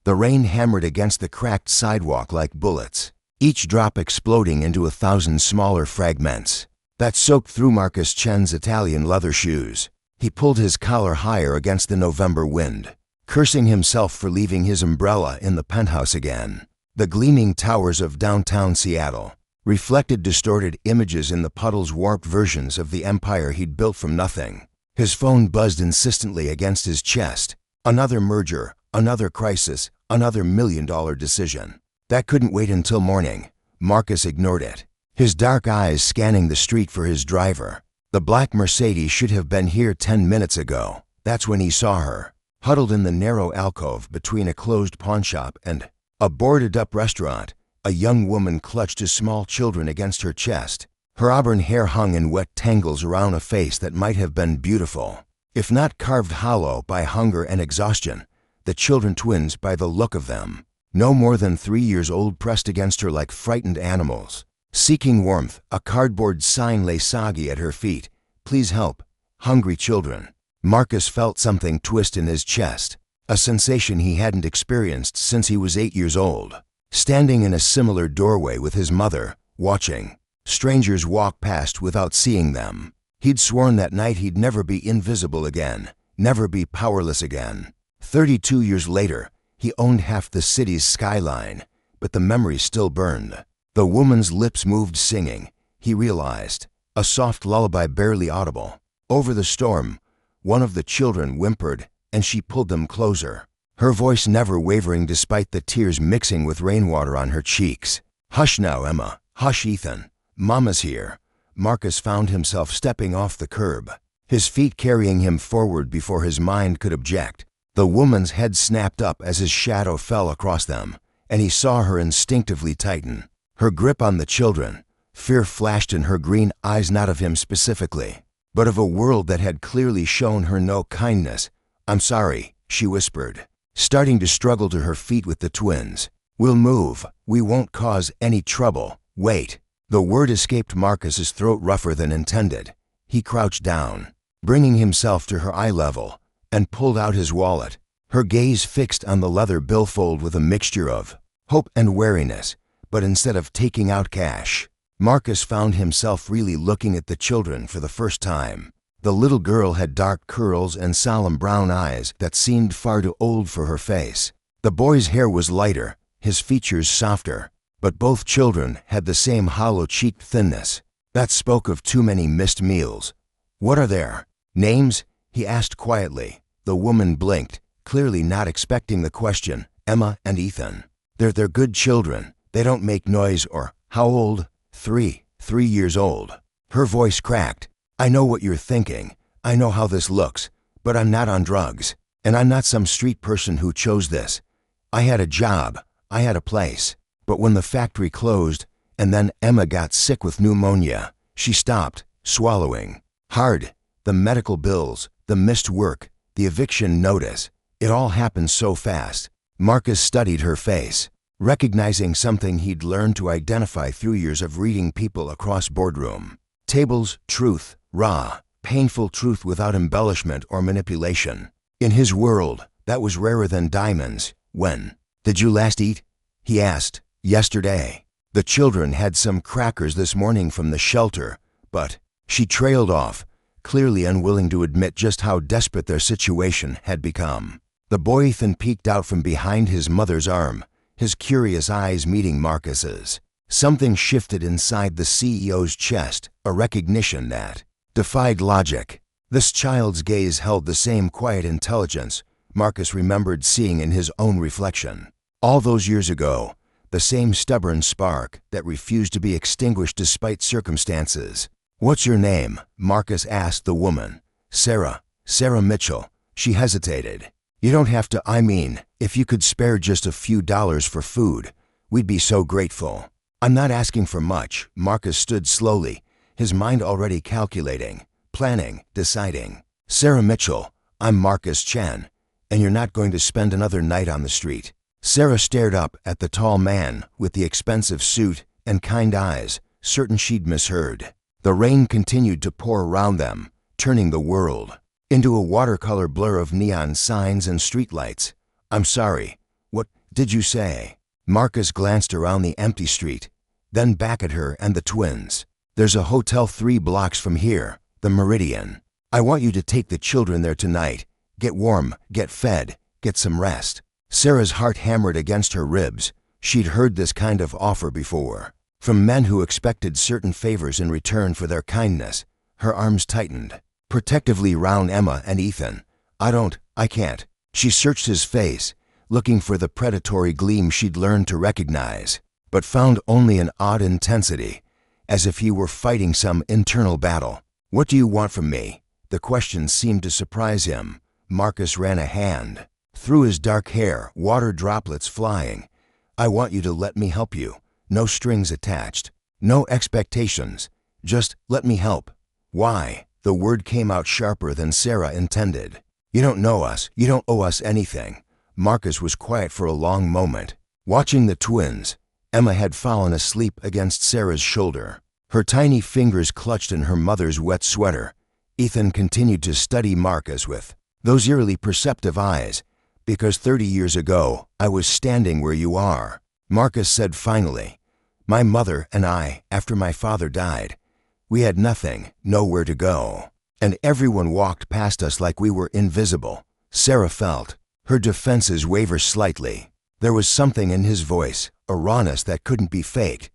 The rain hammered against the cracked sidewalk like bullets, each drop exploding into 1,000 smaller fragments that soaked through Marcus Chen's Italian leather shoes. He pulled his collar higher against the November wind, cursing himself for leaving his umbrella in the penthouse again. The gleaming towers of downtown Seattle reflected distorted images in the puddle's warped versions of the empire he'd built from nothing. His phone buzzed insistently against his chest. Another merger, another crisis, another million-dollar decision. That couldn't wait until morning. Marcus ignored it, his dark eyes scanning the street for his driver. The black Mercedes should have been here 10 minutes ago. That's when he saw her, huddled in the narrow alcove between a closed pawnshop and a boarded-up restaurant. A young woman clutched his small children against her chest. Her auburn hair hung in wet tangles around a face that might have been beautiful, if not carved hollow by hunger and exhaustion. The children twins by the look of them, no more than 3 years old, pressed against her like frightened animals, seeking warmth. A cardboard sign lay soggy at her feet. Please help. Hungry children. Marcus felt something twist in his chest, a sensation he hadn't experienced since he was 8 years old. Standing in a similar doorway with his mother, watching strangers walk past without seeing them. He'd sworn that night he'd never be invisible again, never be powerless again. 32 years later, he owned half the city's skyline, but the memory still burned. The woman's lips moved, singing, he realized, a soft lullaby barely audible. Over the storm, one of the children whimpered, and she pulled them closer, her voice never wavering despite the tears mixing with rainwater on her cheeks. Hush now, Emma. Hush, Ethan. Mama's here. Marcus found himself stepping off the curb, his feet carrying him forward before his mind could object. The woman's head snapped up as his shadow fell across them, and he saw her instinctively tighten her grip on the children. Fear flashed in her green eyes, not of him specifically, but of a world that had clearly shown her no kindness. I'm sorry, she whispered, starting to struggle to her feet with the twins. We'll move. We won't cause any trouble. Wait. The word escaped Marcus's throat rougher than intended. He crouched down, bringing himself to her eye level, and pulled out his wallet, her gaze fixed on the leather billfold with a mixture of hope and wariness. But instead of taking out cash, Marcus found himself really looking at the children for the first time. The little girl had dark curls and solemn brown eyes that seemed far too old for her face. The boy's hair was lighter, his features softer, but both children had the same hollow-cheeked thinness that spoke of too many missed meals. What are their names? He asked quietly. The woman blinked, clearly not expecting the question. Emma and Ethan. They're good children. They don't make noise or, how old? 3 years old. Her voice cracked. I know what you're thinking. I know how this looks, but I'm not on drugs, and I'm not some street person who chose this. I had a job. I had a place. But when the factory closed, and then Emma got sick with pneumonia, she stopped, swallowing hard. The medical bills, the missed work, the eviction notice, it all happened so fast. Marcus studied her face, recognizing something he'd learned to identify through years of reading people across boardroom tables: truth, raw, painful truth without embellishment or manipulation. In his world, that was rarer than diamonds. When did you last eat? He asked. Yesterday. The children had some crackers this morning from the shelter, but she trailed off, clearly unwilling to admit just how desperate their situation had become. The boy Ethan peeked out from behind his mother's arm, his curious eyes meeting Marcus's. Something shifted inside the CEO's chest, a recognition that defied logic. This child's gaze held the same quiet intelligence Marcus remembered seeing in his own reflection. All those years ago, the same stubborn spark that refused to be extinguished despite circumstances. What's your name? Marcus asked the woman. Sarah Mitchell. She hesitated. You don't have to. I mean, if you could spare just a few dollars for food, we'd be so grateful. I'm not asking for much. Marcus stood slowly, his mind already calculating, planning, deciding. Sarah Mitchell, I'm Marcus Chen, and you're not going to spend another night on the street. Sarah stared up at the tall man with the expensive suit and kind eyes, certain she'd misheard. The rain continued to pour around them, turning the world into a watercolor blur of neon signs and streetlights. I'm sorry, What did you say? Marcus glanced around the empty street, then back at her and the twins. There's a hotel 3 blocks from here, the Meridian. I want you to take the children there tonight. Get warm, get fed, get some rest. Sarah's heart hammered against her ribs. She'd heard this kind of offer before, from men who expected certain favors in return for their kindness. Her arms tightened, protectively round Emma and Ethan. I can't. She searched his face, looking for the predatory gleam she'd learned to recognize, but found only an odd intensity, as if he were fighting some internal battle. What do you want from me? The question seemed to surprise him. Marcus ran a hand through his dark hair, water droplets flying. I want you to let me help you. No strings attached. No expectations. Just let me help. Why? The word came out sharper than Sarah intended. You don't know us. You don't owe us anything. Marcus was quiet for a long moment, watching the twins. Emma had fallen asleep against Sarah's shoulder, her tiny fingers clutched in her mother's wet sweater. Ethan continued to study Marcus with those eerily perceptive eyes. Because 30 years ago, I was standing where you are, Marcus said finally. My mother and I, after my father died, we had nothing, nowhere to go, and everyone walked past us like we were invisible. Sarah felt her defenses waver slightly. There was something in his voice, a rawness that couldn't be faked.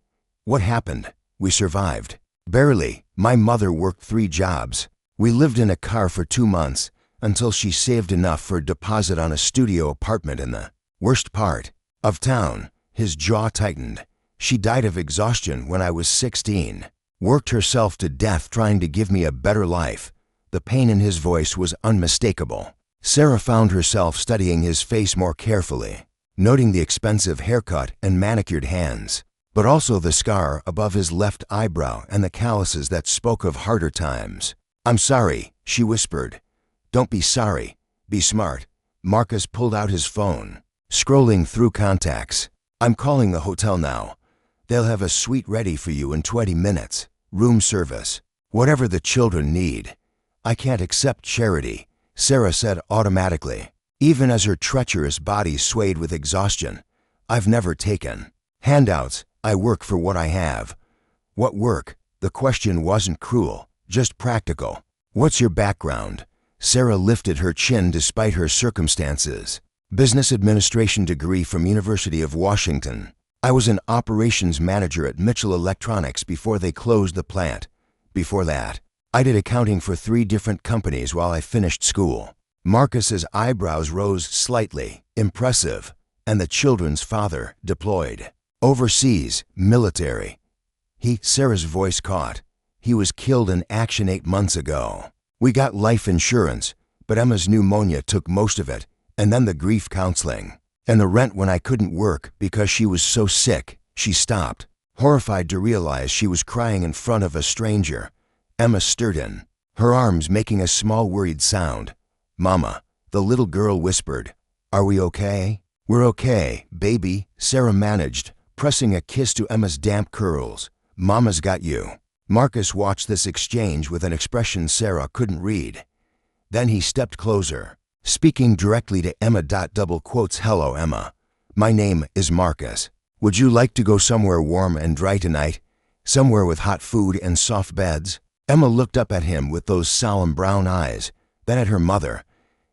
What happened? We survived. Barely. My mother worked 3 jobs. We lived in a car for 2 months, until she saved enough for a deposit on a studio apartment in the worst part of town. His jaw tightened. She died of exhaustion when I was 16. Worked herself to death trying to give me a better life. The pain in his voice was unmistakable. Sarah found herself studying his face more carefully, noting the expensive haircut and manicured hands, but also the scar above his left eyebrow and the calluses that spoke of harder times. I'm sorry, she whispered. Don't be sorry. Be smart. Marcus pulled out his phone, scrolling through contacts. I'm calling the hotel now. They'll have a suite ready for you in 20 minutes. Room service. Whatever the children need. I can't accept charity, Sarah said automatically, even as her treacherous body swayed with exhaustion. I've never taken handouts. I work for what I have. What work? The question wasn't cruel, just practical. What's your background? Sarah lifted her chin despite her circumstances. Business administration degree from University of Washington. I was an operations manager at Mitchell Electronics before they closed the plant. Before that, I did accounting for 3 different companies while I finished school. Marcus's eyebrows rose slightly. Impressive. And the children's father, deployed. Overseas, military. Sarah's voice caught. He was killed in action 8 months ago. We got life insurance, but Emma's pneumonia took most of it, and then the grief counseling, and the rent when I couldn't work because she was so sick. She stopped, horrified to realize she was crying in front of a stranger. Emma stirred in, her arms making a small worried sound. Mama, the little girl whispered. Are we okay? We're okay, baby, Sarah managed, pressing a kiss to Emma's damp curls. Mama's got you. Marcus watched this exchange with an expression Sarah couldn't read. Then he stepped closer, speaking directly to Emma. Double quotes. Hello, Emma. My name is Marcus. Would you like to go somewhere warm and dry tonight? Somewhere with hot food and soft beds? Emma looked up at him with those solemn brown eyes, then at her mother.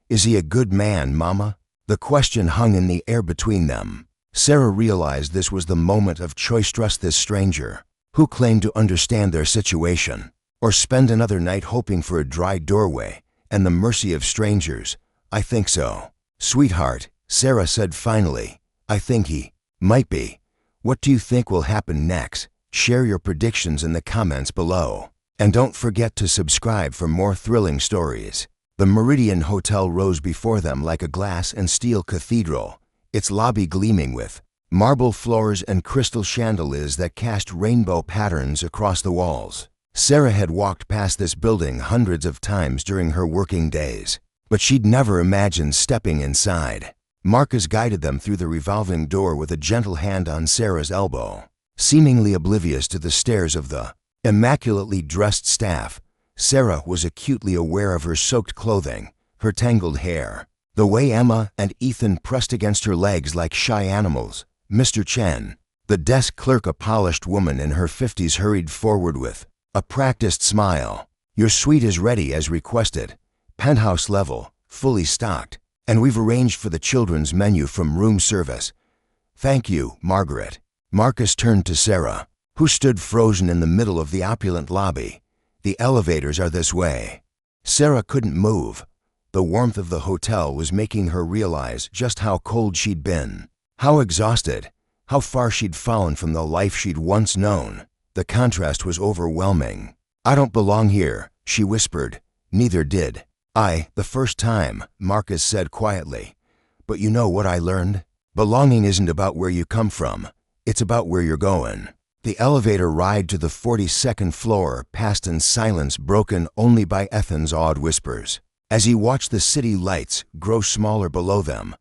Is he a good man, Mama? The question hung in the air between them. Sarah realized this was the moment of choice. Trust this stranger, who claimed to understand their situation, or spend another night hoping for a dry doorway and the mercy of strangers. I think so. Sweetheart, Sarah said finally. I think he might be. What do you think will happen next? Share your predictions in the comments below. And don't forget to subscribe for more thrilling stories. The Meridian Hotel rose before them like a glass and steel cathedral, its lobby gleaming with marble floors and crystal chandeliers that cast rainbow patterns across the walls. Sarah had walked past this building hundreds of times during her working days, but she'd never imagined stepping inside. Marcus guided them through the revolving door with a gentle hand on Sarah's elbow, seemingly oblivious to the stares of the immaculately dressed staff. Sarah was acutely aware of her soaked clothing, her tangled hair, The way Emma and Ethan pressed against her legs like shy animals. Mr. Chen, the desk clerk, a polished woman in her 50s, hurried forward with a practiced smile. Your suite is ready as requested. Penthouse level, fully stocked, and we've arranged for the children's menu from room service. Thank you, Margaret. Marcus turned to Sarah, who stood frozen in the middle of the opulent lobby. The elevators are this way. Sarah couldn't move. The warmth of the hotel was making her realize just how cold she'd been, how exhausted, how far she'd fallen from the life she'd once known. The contrast was overwhelming. I don't belong here, she whispered. Neither did I, the first time, Marcus said quietly. But you know what I learned? Belonging isn't about where you come from. It's about where you're going. The elevator ride to the 42nd floor passed in silence broken only by Ethan's awed whispers. As he watched the city lights grow smaller below them,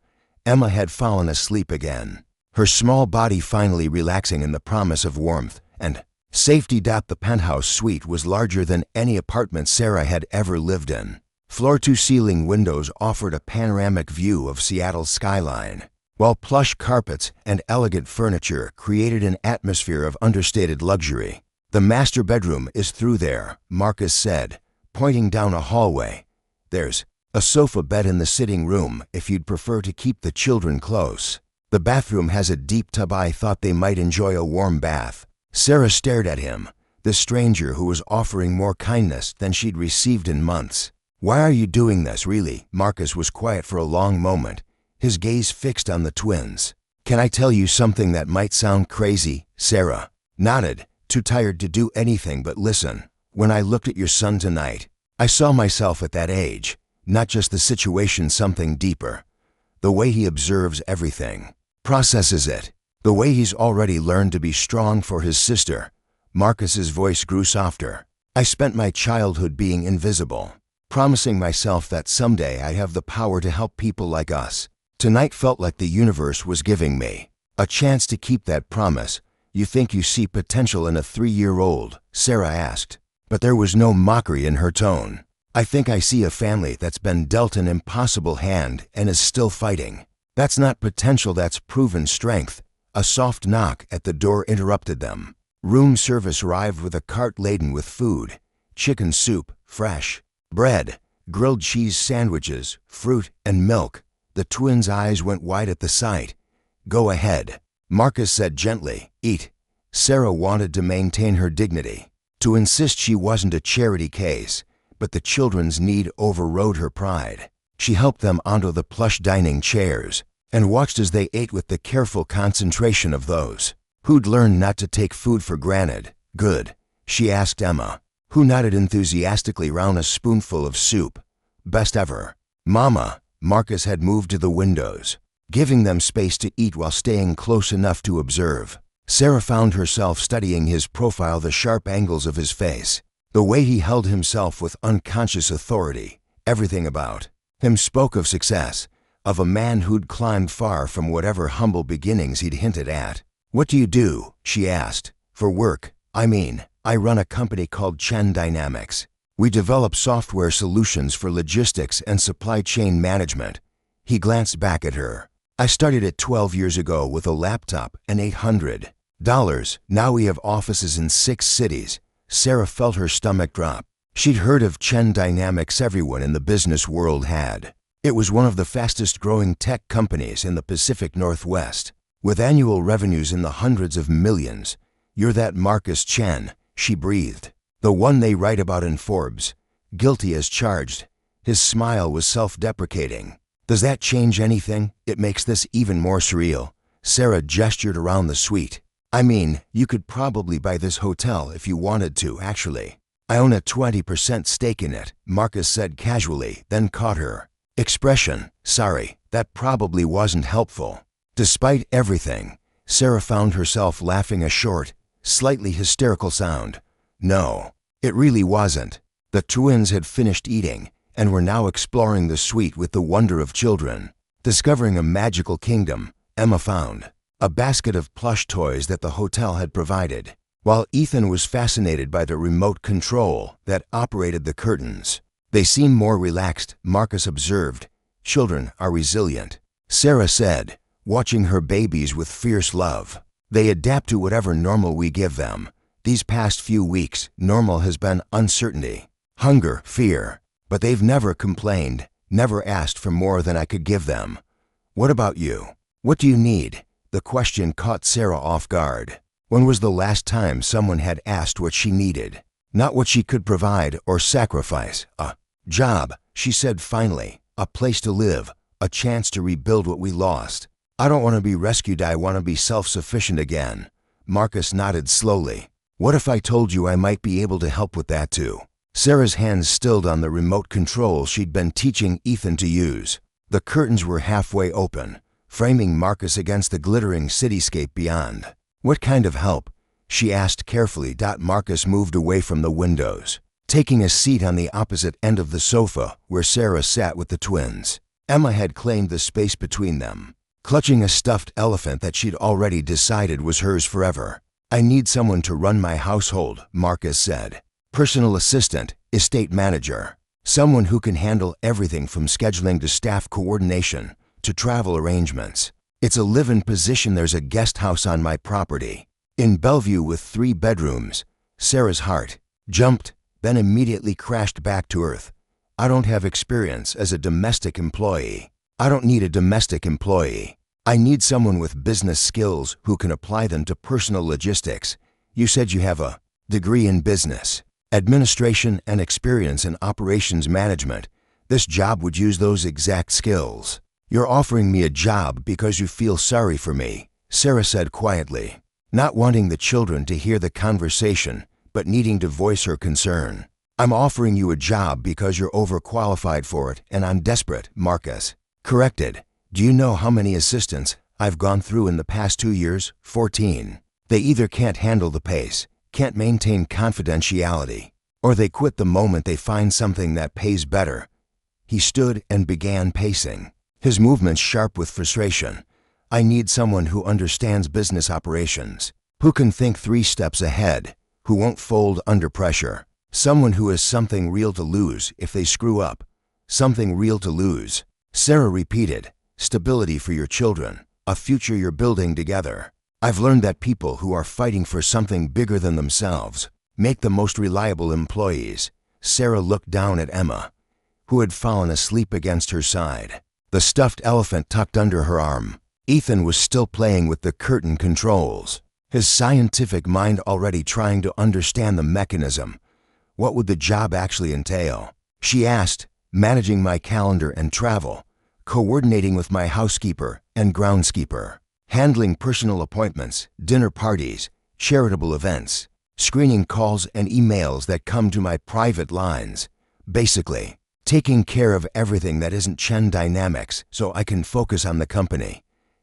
Emma had fallen asleep again, her small body finally relaxing in the promise of warmth and safety. The penthouse suite was larger than any apartment Sarah had ever lived in. Floor-to-ceiling windows offered a panoramic view of Seattle's skyline, while plush carpets and elegant furniture created an atmosphere of understated luxury. The master bedroom is through there, Marcus said, pointing down a hallway. There's a sofa bed in the sitting room if you'd prefer to keep the children close. The bathroom has a deep tub. I thought they might enjoy a warm bath. Sarah stared at him, the stranger who was offering more kindness than she'd received in months. Why are you doing this, really? Marcus was quiet for a long moment, his gaze fixed on the twins. Can I tell you something that might sound crazy? Sarah nodded, too tired to do anything but listen. When I looked at your son tonight, I saw myself at that age, not just the situation, something deeper. The way he observes everything, processes it, the way he's already learned to be strong for his sister. Marcus's voice grew softer. I spent my childhood being invisible, promising myself that someday I'd have the power to help people like us. Tonight felt like the universe was giving me a chance to keep that promise. You think you see potential in a 3-year-old? Sarah asked, but there was no mockery in her tone. I think I see a family that's been dealt an impossible hand and is still fighting. That's not potential, that's proven strength. A soft knock at the door interrupted them. Room service arrived with a cart laden with food, chicken soup, fresh bread, grilled cheese sandwiches, fruit, and milk. The twins' eyes went wide at the sight. Go ahead, Marcus said gently. Eat. Sarah wanted to maintain her dignity, to insist she wasn't a charity case, but the children's need overrode her pride. She helped them onto the plush dining chairs and watched as they ate with the careful concentration of those who'd learned not to take food for granted. Good, she asked Emma, who nodded enthusiastically round a spoonful of soup. Best ever. Mama. Marcus had moved to the windows, giving them space to eat while staying close enough to observe. Sarah found herself studying his profile, the sharp angles of his face, the way he held himself with unconscious authority. Everything about him spoke of success, of a man who'd climbed far from whatever humble beginnings he'd hinted at. What do you do? She asked. For work, I run a company called Chen Dynamics. We develop software solutions for logistics and supply chain management. He glanced back at her. I started it 12 years ago with a laptop and $800. Now we have offices in 6 cities. Sarah felt her stomach drop. She'd heard of Chen Dynamics, everyone in the business world had. It was one of the fastest growing tech companies in the Pacific Northwest, with annual revenues in the hundreds of millions. You're that Marcus Chen, she breathed. The one they write about in Forbes. Guilty as charged. His smile was self-deprecating. Does that change anything? It makes this even more surreal. Sarah gestured around the suite. You could probably buy this hotel if you wanted to, actually. I own a 20% stake in it, Marcus said casually, then caught her expression. Sorry, that probably wasn't helpful. Despite everything, Sarah found herself laughing, a short, slightly hysterical sound. No, it really wasn't. The twins had finished eating and were now exploring the suite with the wonder of children, discovering a magical kingdom. Emma found a basket of plush toys that the hotel had provided, while Ethan was fascinated by the remote control that operated the curtains. They seemed more relaxed, Marcus observed, Children are resilient, Sarah said, watching her babies with fierce love. They adapt to whatever normal we give them. These past few weeks, normal has been uncertainty, hunger, fear, but they've never complained, never asked for more than I could give them. What about you? What do you need? The question caught Sarah off guard. When was the last time someone had asked what she needed? Not what she could provide or sacrifice. A job, she said finally. A place to live. A chance to rebuild what we lost. I don't want to be rescued, I want to be self-sufficient again. Marcus nodded slowly. What if I told you I might be able to help with that too? Sarah's hands stilled on the remote control she'd been teaching Ethan to use. The curtains were halfway open, framing Marcus against the glittering cityscape beyond. What kind of help? She asked carefully. Marcus moved away from the windows, taking a seat on the opposite end of the sofa where Sarah sat with the twins. Emma had claimed the space between them, clutching a stuffed elephant that she'd already decided was hers forever. I need someone to run my household, Marcus said. Personal assistant, estate manager. Someone who can handle everything from scheduling to staff coordination to travel arrangements. It's a live-in position. There's a guest house on my property in Bellevue with 3 bedrooms. Sarah's heart jumped, then immediately crashed back to earth. I don't have experience as a domestic employee. I don't need a domestic employee. I need someone with business skills who can apply them to personal logistics. You said you have a degree in business administration and experience in operations management. This job would use those exact skills. You're offering me a job because you feel sorry for me, Sarah said quietly, not wanting the children to hear the conversation, but needing to voice her concern. I'm offering you a job because you're overqualified for it, and I'm desperate, Marcus corrected. Do you know how many assistants I've gone through in the past 2 years? 14. They either can't handle the pace, can't maintain confidentiality, or they quit the moment they find something that pays better. He stood and began pacing, his movements sharp with frustration. I need someone who understands business operations, who can think 3 steps ahead, who won't fold under pressure. Someone who has something real to lose if they screw up. Something real to lose. Sarah repeated. Stability for your children, a future you're building together. I've learned that people who are fighting for something bigger than themselves make the most reliable employees. Sarah looked down at Emma, who had fallen asleep against her side, the stuffed elephant tucked under her arm. Ethan was still playing with the curtain controls, his scientific mind already trying to understand the mechanism. What would the job actually entail? She asked. Managing my calendar and travel, coordinating with my housekeeper and groundskeeper, handling personal appointments, dinner parties, charitable events, screening calls and emails that come to my private lines. Basically, taking care of everything that isn't Chen Dynamics so I can focus on the company.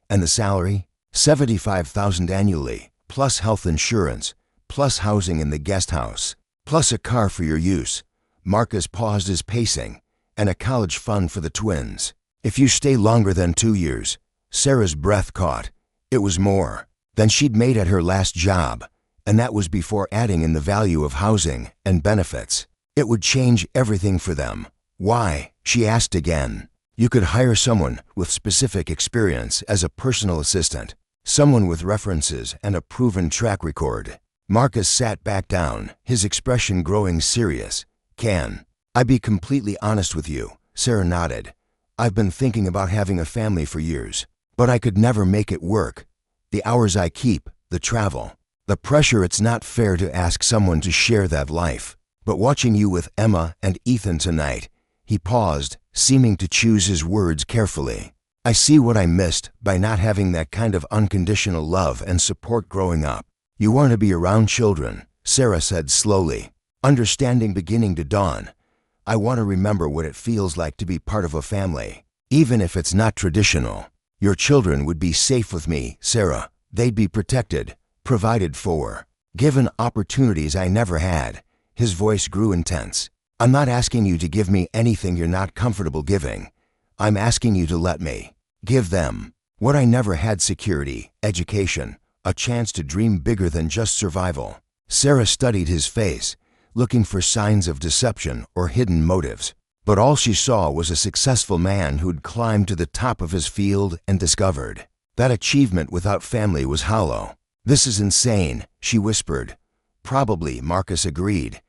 And the salary? $75,000 annually, plus health insurance, plus housing in the guest house, plus a car for your use. Marcus paused his pacing, and a college fund for the twins. If you stay longer than 2 years, Sarah's breath caught. It was more than she'd made at her last job, and that was before adding in the value of housing and benefits. It would change everything for them. Why? She asked again. You could hire someone with specific experience as a personal assistant, someone with references and a proven track record. Marcus sat back down, his expression growing serious. Can I be completely honest with you? Sarah nodded. I've been thinking about having a family for years, but I could never make it work. The hours I keep, the travel, the pressure. It's not fair to ask someone to share that life. But watching you with Emma and Ethan tonight, he paused, seeming to choose his words carefully. I see what I missed by not having that kind of unconditional love and support growing up. You want to be around children, Sarah said slowly, understanding beginning to dawn. I want to remember what it feels like to be part of a family, even if it's not traditional. Your children would be safe with me, Sarah. They'd be protected, provided for, given opportunities I never had. His voice grew intense. I'm not asking you to give me anything you're not comfortable giving. I'm asking you to let me give them what I never had: security, education, a chance to dream bigger than just survival. Sarah studied his face, looking for signs of deception or hidden motives. But all she saw was a successful man who'd climbed to the top of his field and discovered that achievement without family was hollow. "This is insane," she whispered. "Probably," Marcus agreed.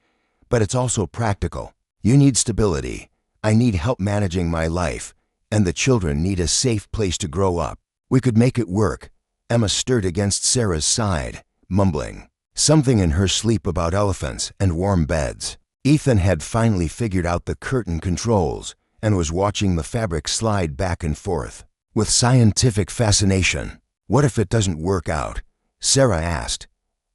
"But it's also practical. You need stability. I need help managing my life. And the children need a safe place to grow up. We could make it work." Emma stirred against Sarah's side, mumbling something in her sleep about elephants and warm beds. Ethan had finally figured out the curtain controls and was watching the fabric slide back and forth with scientific fascination. "What if it doesn't work out?" Sarah asked.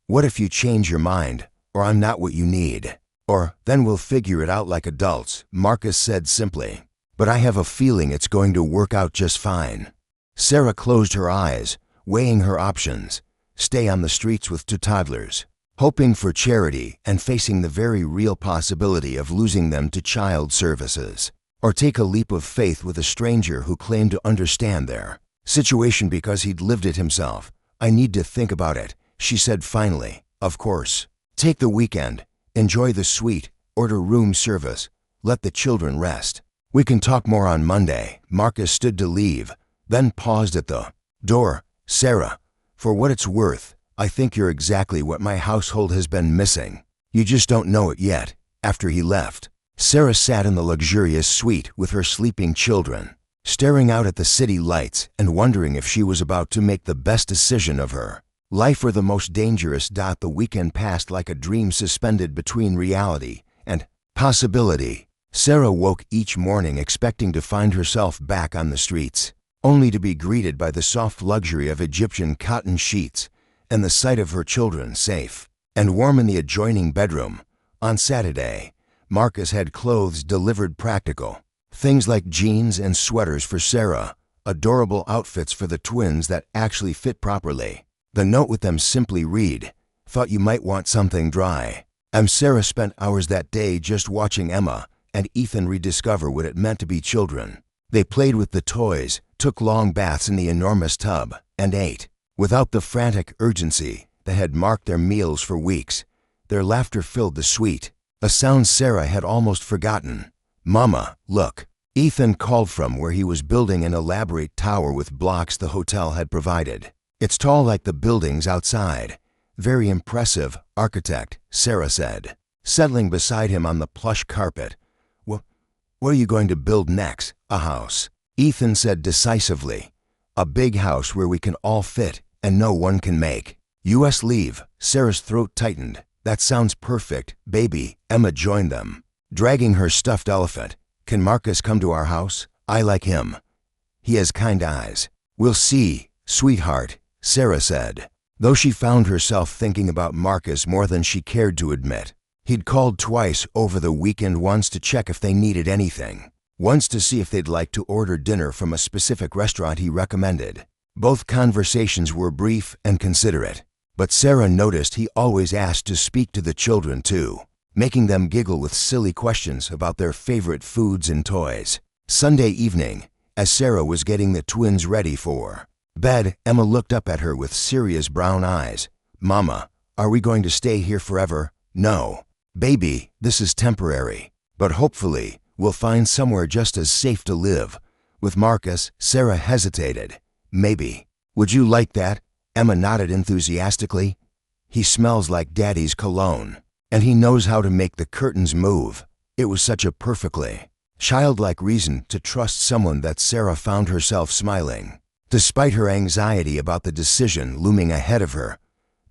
"What if you change your mind, or I'm not what you need? Or, then we'll figure it out like adults," Marcus said simply. "But I have a feeling it's going to work out just fine." Sarah closed her eyes, weighing her options. Stay on the streets with 2 toddlers, hoping for charity and facing the very real possibility of losing them to child services. Or take a leap of faith with a stranger who claimed to understand their situation because he'd lived it himself. "I need to think about it," she said finally. "Of course. Take the weekend. Enjoy the suite. Order room service. Let the children rest. We can talk more on Monday." Marcus stood to leave, then paused at the door. "Sarah, for what it's worth, I think you're exactly what my household has been missing. You just don't know it yet." After he left, Sarah sat in the luxurious suite with her sleeping children, staring out at the city lights and wondering if she was about to make the best decision of her life or the most dangerous. The weekend passed like a dream suspended between reality and possibility. Sarah woke each morning expecting to find herself back on the streets, only to be greeted by the soft luxury of Egyptian cotton sheets and the sight of her children safe and warm in the adjoining bedroom. On Saturday, Marcus had clothes delivered, practical things like jeans and sweaters for Sarah, adorable outfits for the twins that actually fit properly. The note with them simply read, "Thought you might want something dry." Sarah spent hours that day just watching Emma and Ethan rediscover what it meant to be children. They played with the toys, took long baths in the enormous tub, and ate without the frantic urgency that had marked their meals for weeks. Their laughter filled the suite, a sound Sarah had almost forgotten. "Mama, look," Ethan called from where he was building an elaborate tower with blocks the hotel had provided. "It's tall like the buildings outside." "Very impressive, architect," Sarah said, settling beside him on the plush carpet. What are you going to build next?" "A house," Ethan said decisively. "A big house where we can all fit and no one can make us leave." Sarah's throat tightened. "That sounds perfect, baby." Emma joined them, dragging her stuffed elephant. "Can Marcus come to our house? I like him. He has kind eyes." "We'll see, sweetheart," Sarah said, though she found herself thinking about Marcus more than she cared to admit. He'd called twice over the weekend, once to check if they needed anything, once to see if they'd like to order dinner from a specific restaurant he recommended. Both conversations were brief and considerate, but Sarah noticed he always asked to speak to the children too, making them giggle with silly questions about their favorite foods and toys. Sunday evening, as Sarah was getting the twins ready for bed, Emma looked up at her with serious brown eyes. "Mama, are we going to stay here forever?" "No, baby, this is temporary, but hopefully we'll find somewhere just as safe to live with Marcus." Sarah hesitated. "Maybe. Would you like that?" Emma nodded enthusiastically. "He smells like Daddy's cologne, and he knows how to make the curtains move." It was such a perfectly childlike reason to trust someone that Sarah found herself smiling, despite her anxiety about the decision looming ahead of her.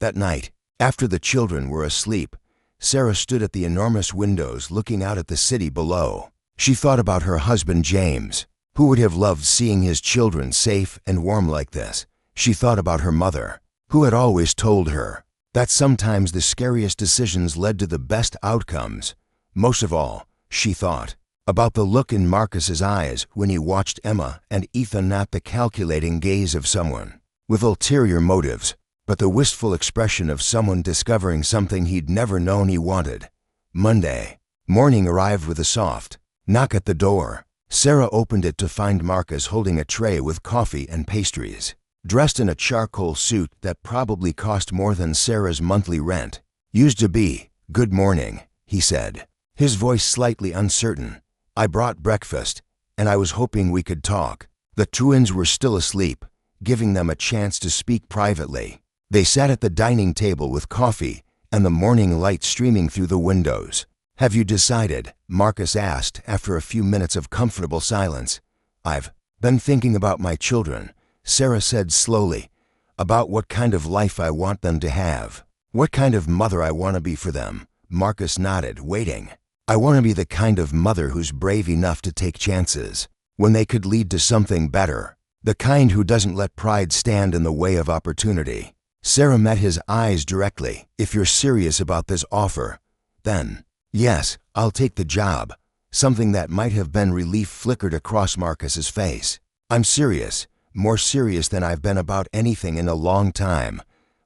That night, after the children were asleep, Sarah stood at the enormous windows looking out at the city below. She thought about her husband James, who would have loved seeing his children safe and warm like this. She thought about her mother, who had always told her that sometimes the scariest decisions led to the best outcomes. Most of all, she thought about the look in Marcus's eyes when he watched Emma and Ethan, not the calculating gaze of someone with ulterior motives, but the wistful expression of someone discovering something he'd never known he wanted. Monday morning arrived with a soft knock at the door. Sarah opened it to find Marcus holding a tray with coffee and pastries, dressed in a charcoal suit that probably cost more than Sarah's monthly rent. "Used to be. Good morning," he said, his voice slightly uncertain. I brought breakfast, and I was hoping we could talk." The twins were still asleep, giving them a chance to speak privately. They sat at the dining table with coffee and the morning light streaming through the windows. "Have you decided?" Marcus asked after a few minutes of comfortable silence. "I've been thinking about my children," Sarah said slowly, "about what kind of life I want them to have. What kind of mother I want to be for them." Marcus nodded, waiting. "I want to be the kind of mother who's brave enough to take chances when they could lead to something better. The kind who doesn't let pride stand in the way of opportunity." Sarah met his eyes directly. "If you're serious about this offer, then yes, I'll take the job." Something that might have been relief flickered across Marcus's face. "I'm serious, more serious than I've been about anything in a long time.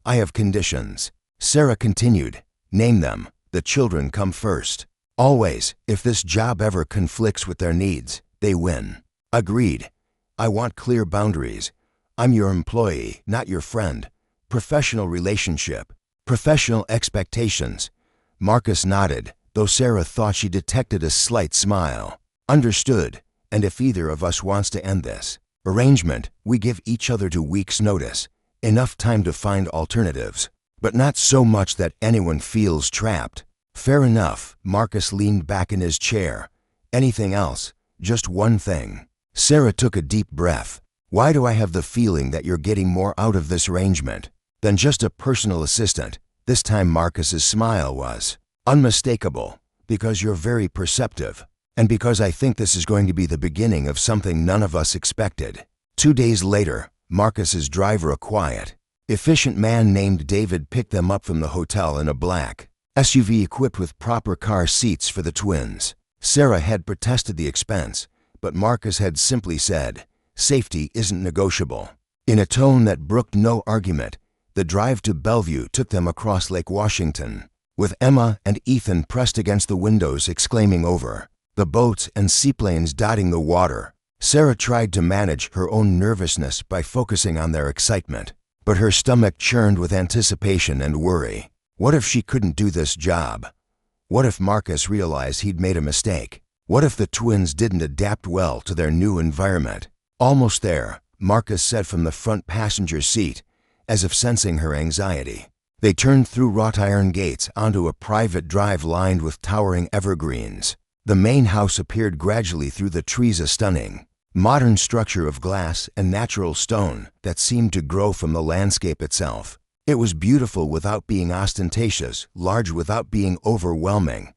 I have conditions." Sarah continued. "Name them. The children come first. Always, if this job ever conflicts with their needs, they win." "Agreed. I want clear boundaries. I'm your employee, not your friend. Professional relationship. Professional expectations." Marcus nodded, though Sarah thought she detected a slight smile. "Understood. And if either of us wants to end this arrangement, we give each other 2 weeks' notice, enough time to find alternatives, but not so much that anyone feels trapped." "Fair enough." Marcus leaned back in his chair. "Anything else? Just one thing." Sarah took a deep breath. "Why do I have the feeling that you're getting more out of this arrangement than just a personal assistant?" This time Marcus's smile was unmistakable. "Because you're very perceptive, and because I think this is going to be the beginning of something none of us expected." 2 days later, Marcus's driver, a quiet, efficient man named David, picked them up from the hotel in a black SUV equipped with proper car seats for the twins. Sarah had protested the expense, but Marcus had simply said, "Safety isn't negotiable." In a tone that brooked no argument, the drive to Bellevue took them across Lake Washington, with Emma and Ethan pressed against the windows exclaiming over the boats and seaplanes dotting the water. Sarah tried to manage her own nervousness by focusing on their excitement, but her stomach churned with anticipation and worry. What if she couldn't do this job? What if Marcus realized he'd made a mistake? What if the twins didn't adapt well to their new environment? "Almost there," Marcus said from the front passenger seat, as if sensing her anxiety. They turned through wrought iron gates onto a private drive lined with towering evergreens. The main house appeared gradually through the trees, a stunning, modern structure of glass and natural stone that seemed to grow from the landscape itself. It was beautiful without being ostentatious, large without being overwhelming.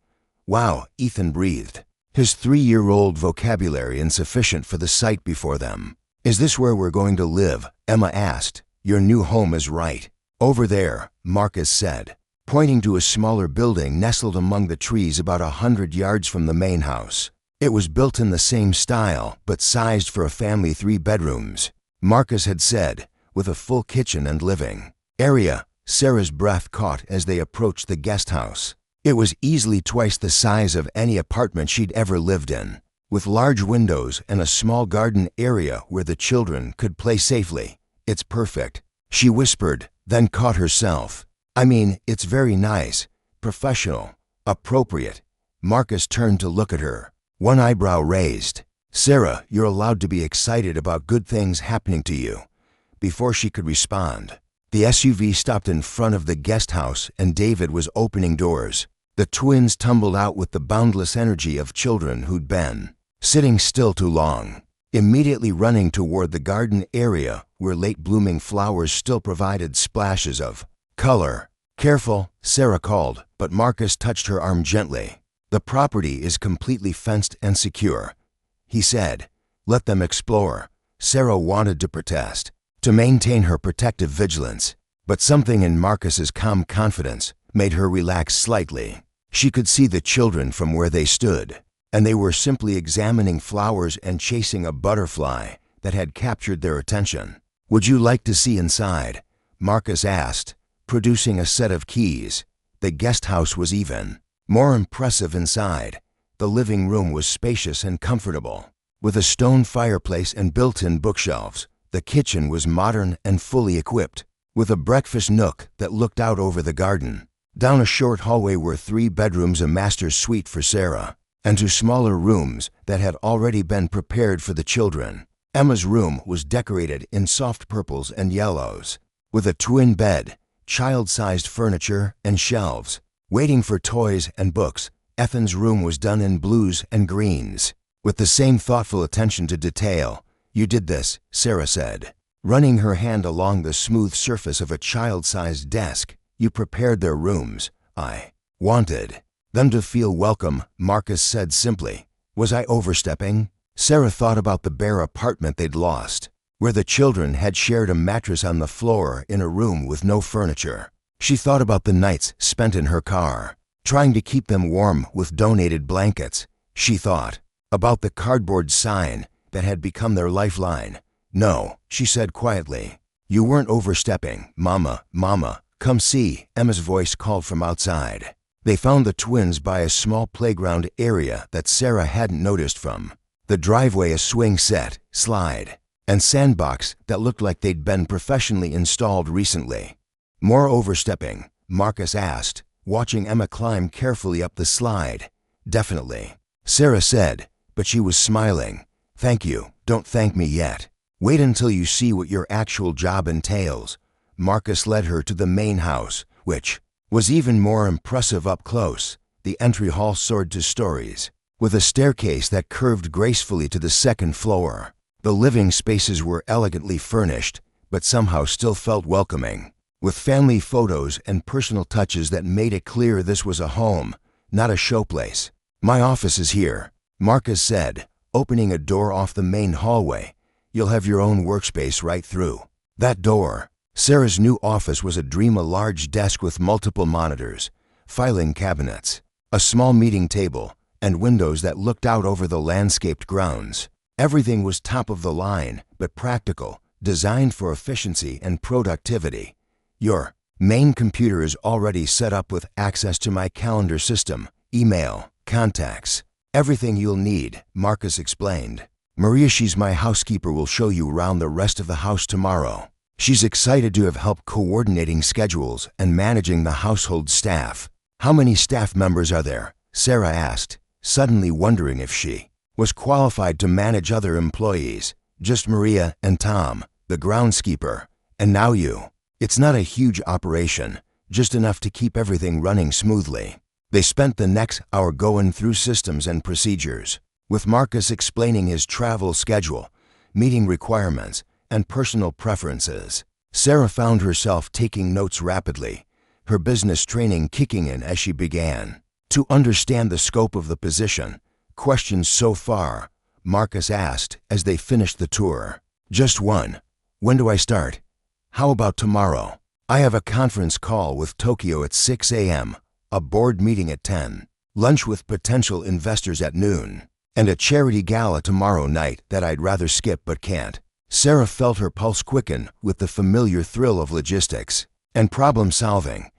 "Wow," Ethan breathed, his 3-year-old vocabulary insufficient for the sight before them. "Is this where we're going to live?" Emma asked. "Your new home is right over there," Marcus said, pointing to a smaller building nestled among the trees about 100 yards from the main house. It was built in the same style, but sized for a family 3 bedrooms, Marcus had said, with a full kitchen and living area. Sarah's breath caught as they approached the guest house. It was easily twice the size of any apartment she'd ever lived in, with large windows and a small garden area where the children could play safely. "It's perfect," she whispered, then caught herself. "I mean, it's very nice, professional, appropriate." Marcus turned to look at her, one eyebrow raised. "Sarah, you're allowed to be excited about good things happening to you." Before she could respond, the SUV stopped in front of the guest house and David was opening doors. The twins tumbled out with the boundless energy of children who'd been sitting still too long, immediately running toward the garden area where late-blooming flowers still provided splashes of color. "Careful," Sarah called, but Marcus touched her arm gently. "The property is completely fenced and secure," he said. "Let them explore." Sarah wanted to protest, to maintain her protective vigilance, but something in Marcus's calm confidence made her relax slightly. She could see the children from where they stood, and they were simply examining flowers and chasing a butterfly that had captured their attention. "Would you like to see inside?" Marcus asked, producing a set of keys. The guest house was even more impressive inside. The living room was spacious and comfortable, with a stone fireplace and built-in bookshelves. The kitchen was modern and fully equipped, with a breakfast nook that looked out over the garden. Down a short hallway were 3 bedrooms, a master suite for Sarah, and to smaller rooms that had already been prepared for the children. Emma's room was decorated in soft purples and yellows, with a twin bed, child-sized furniture, and shelves. Waiting for toys and books, Ethan's room was done in blues and greens, with the same thoughtful attention to detail. "You did this," Sarah said, running her hand along the smooth surface of a child-sized desk. "You prepared their rooms. I wanted them to feel welcome," Marcus said simply. "Was I overstepping?" Sarah thought about the bare apartment they'd lost, where the children had shared a mattress on the floor in a room with no furniture. She thought about the nights spent in her car, trying to keep them warm with donated blankets. She thought about the cardboard sign that had become their lifeline. "No," she said quietly. "You weren't overstepping, Mama. Mama, come see," Emma's voice called from outside. They found the twins by a small playground area that Sarah hadn't noticed from the driveway, a swing set, slide, and sandbox that looked like they'd been professionally installed recently. "More overstepping?" Marcus asked, watching Emma climb carefully up the slide. "Definitely," Sarah said, but she was smiling. "Thank you. Don't thank me yet. Wait until you see what your actual job entails." Marcus led her to the main house, which was even more impressive up close. The entry hall soared to stories, with a staircase that curved gracefully to the second floor. The living spaces were elegantly furnished, but somehow still felt welcoming, with family photos and personal touches that made it clear this was a home, not a showplace. "My office is here," Marcus said, opening a door off the main hallway. "You'll have your own workspace right through that door." Sarah's new office was a dream, a large desk with multiple monitors, filing cabinets, a small meeting table, and windows that looked out over the landscaped grounds. Everything was top of the line, but practical, designed for efficiency and productivity. "Your main computer is already set up with access to my calendar system, email, contacts, everything you'll need," Marcus explained. "Maria, she's my housekeeper, will show you around the rest of the house tomorrow." She's excited to have help coordinating schedules and managing the household staff. "How many staff members are there?" Sarah asked, suddenly wondering if she was qualified to manage other employees. "Just Maria and Tom, the groundskeeper, and now you." "It's not a huge operation, just enough to keep everything running smoothly." They spent the next hour going through systems and procedures, with Marcus explaining his travel schedule, meeting requirements, and personal preferences. Sarah found herself taking notes rapidly, her business training kicking in as she began to understand the scope of the position. "Questions so far?" Marcus asked as they finished the tour. "Just one. When do I start?" "How about tomorrow?" "I have a conference call with Tokyo at 6 a.m., a board meeting at 10, lunch with potential investors at noon, and a charity gala tomorrow night that I'd rather skip but can't." Sarah felt her pulse quicken with the familiar thrill of logistics and problem solving.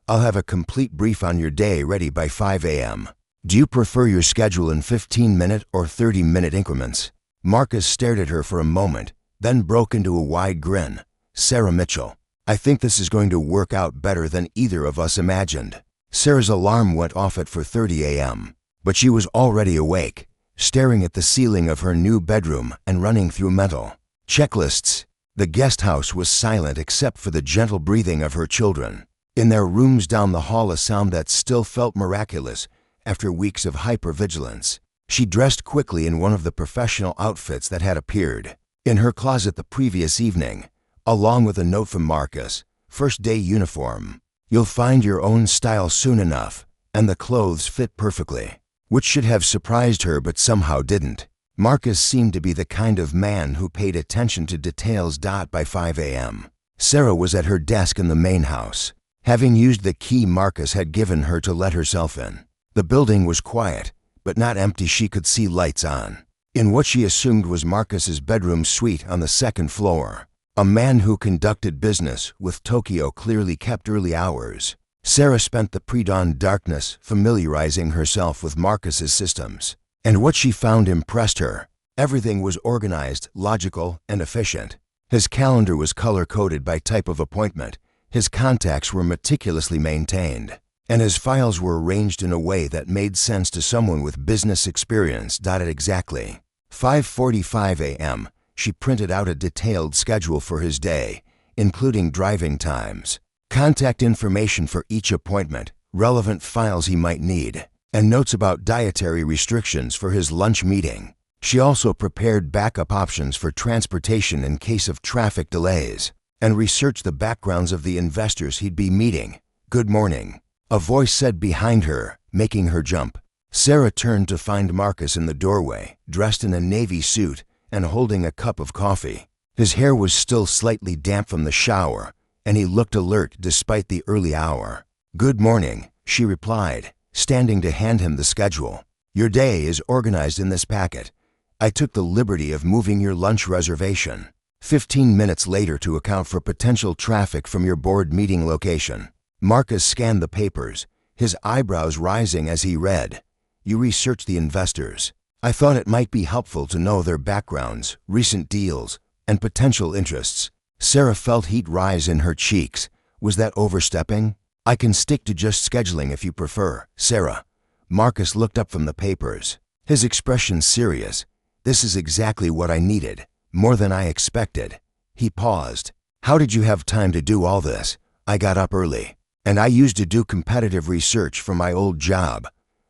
"I'll have a complete brief on your day ready by 5 a.m. Do you prefer your schedule in 15-minute or 30-minute increments?" Marcus stared at her for a moment, then broke into a wide grin. "Sarah Mitchell, I think this is going to work out better than either of us imagined." Sarah's alarm went off at 4:30 a.m., but she was already awake, staring at the ceiling of her new bedroom and running through mental checklists. The guest house was silent except for the gentle breathing of her children. In their rooms down the hall, a sound that still felt miraculous after weeks of hypervigilance. She dressed quickly in one of the professional outfits that had appeared in her closet the previous evening, along with a note from Marcus. "First day uniform. You'll find your own style soon enough," and the clothes fit perfectly, which should have surprised her but somehow didn't. Marcus seemed to be the kind of man who paid attention to details. By 5 a.m., Sarah was at her desk in the main house, having used the key Marcus had given her to let herself in. The building was quiet, but not empty. She could see lights on in what she assumed was Marcus's bedroom suite on the second floor. A man who conducted business with Tokyo clearly kept early hours. Sarah spent the pre-dawn darkness familiarizing herself with Marcus's systems, and what she found impressed her. Everything was organized, logical, and efficient. His calendar was color-coded by type of appointment. His contacts were meticulously maintained. and his files were arranged in a way that made sense to someone with business experience. At exactly 5:45 a.m., she printed out a detailed schedule for his day, including driving times, contact information for each appointment, relevant files he might need, and notes about dietary restrictions for his lunch meeting. She also prepared backup options for transportation in case of traffic delays, and researched the backgrounds of the investors he'd be meeting. "Good morning," a voice said behind her, making her jump. Sarah turned to find Marcus in the doorway, dressed in a navy suit and holding a cup of coffee. His hair was still slightly damp from the shower, and he looked alert despite the early hour. "Good morning," she replied, standing to hand him the schedule. "Your day is organized in this packet. I took the liberty of moving your lunch reservation 15 minutes later to account for potential traffic from your board meeting location." Marcus scanned the papers, his eyebrows rising as he read. "You researched the investors. I thought it might be helpful to know their backgrounds, recent deals, and potential interests." Sarah felt heat rise in her cheeks. Was that overstepping? "I can stick to just scheduling if you prefer, Sarah." Marcus looked up from the papers, his expression serious. "This is exactly what I needed, more than I expected." He paused. "How did you have time to do all this?" "I got up early, and I used to do competitive research for my old job,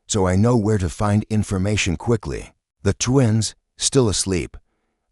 so I know where to find information quickly." "The twins, still asleep?"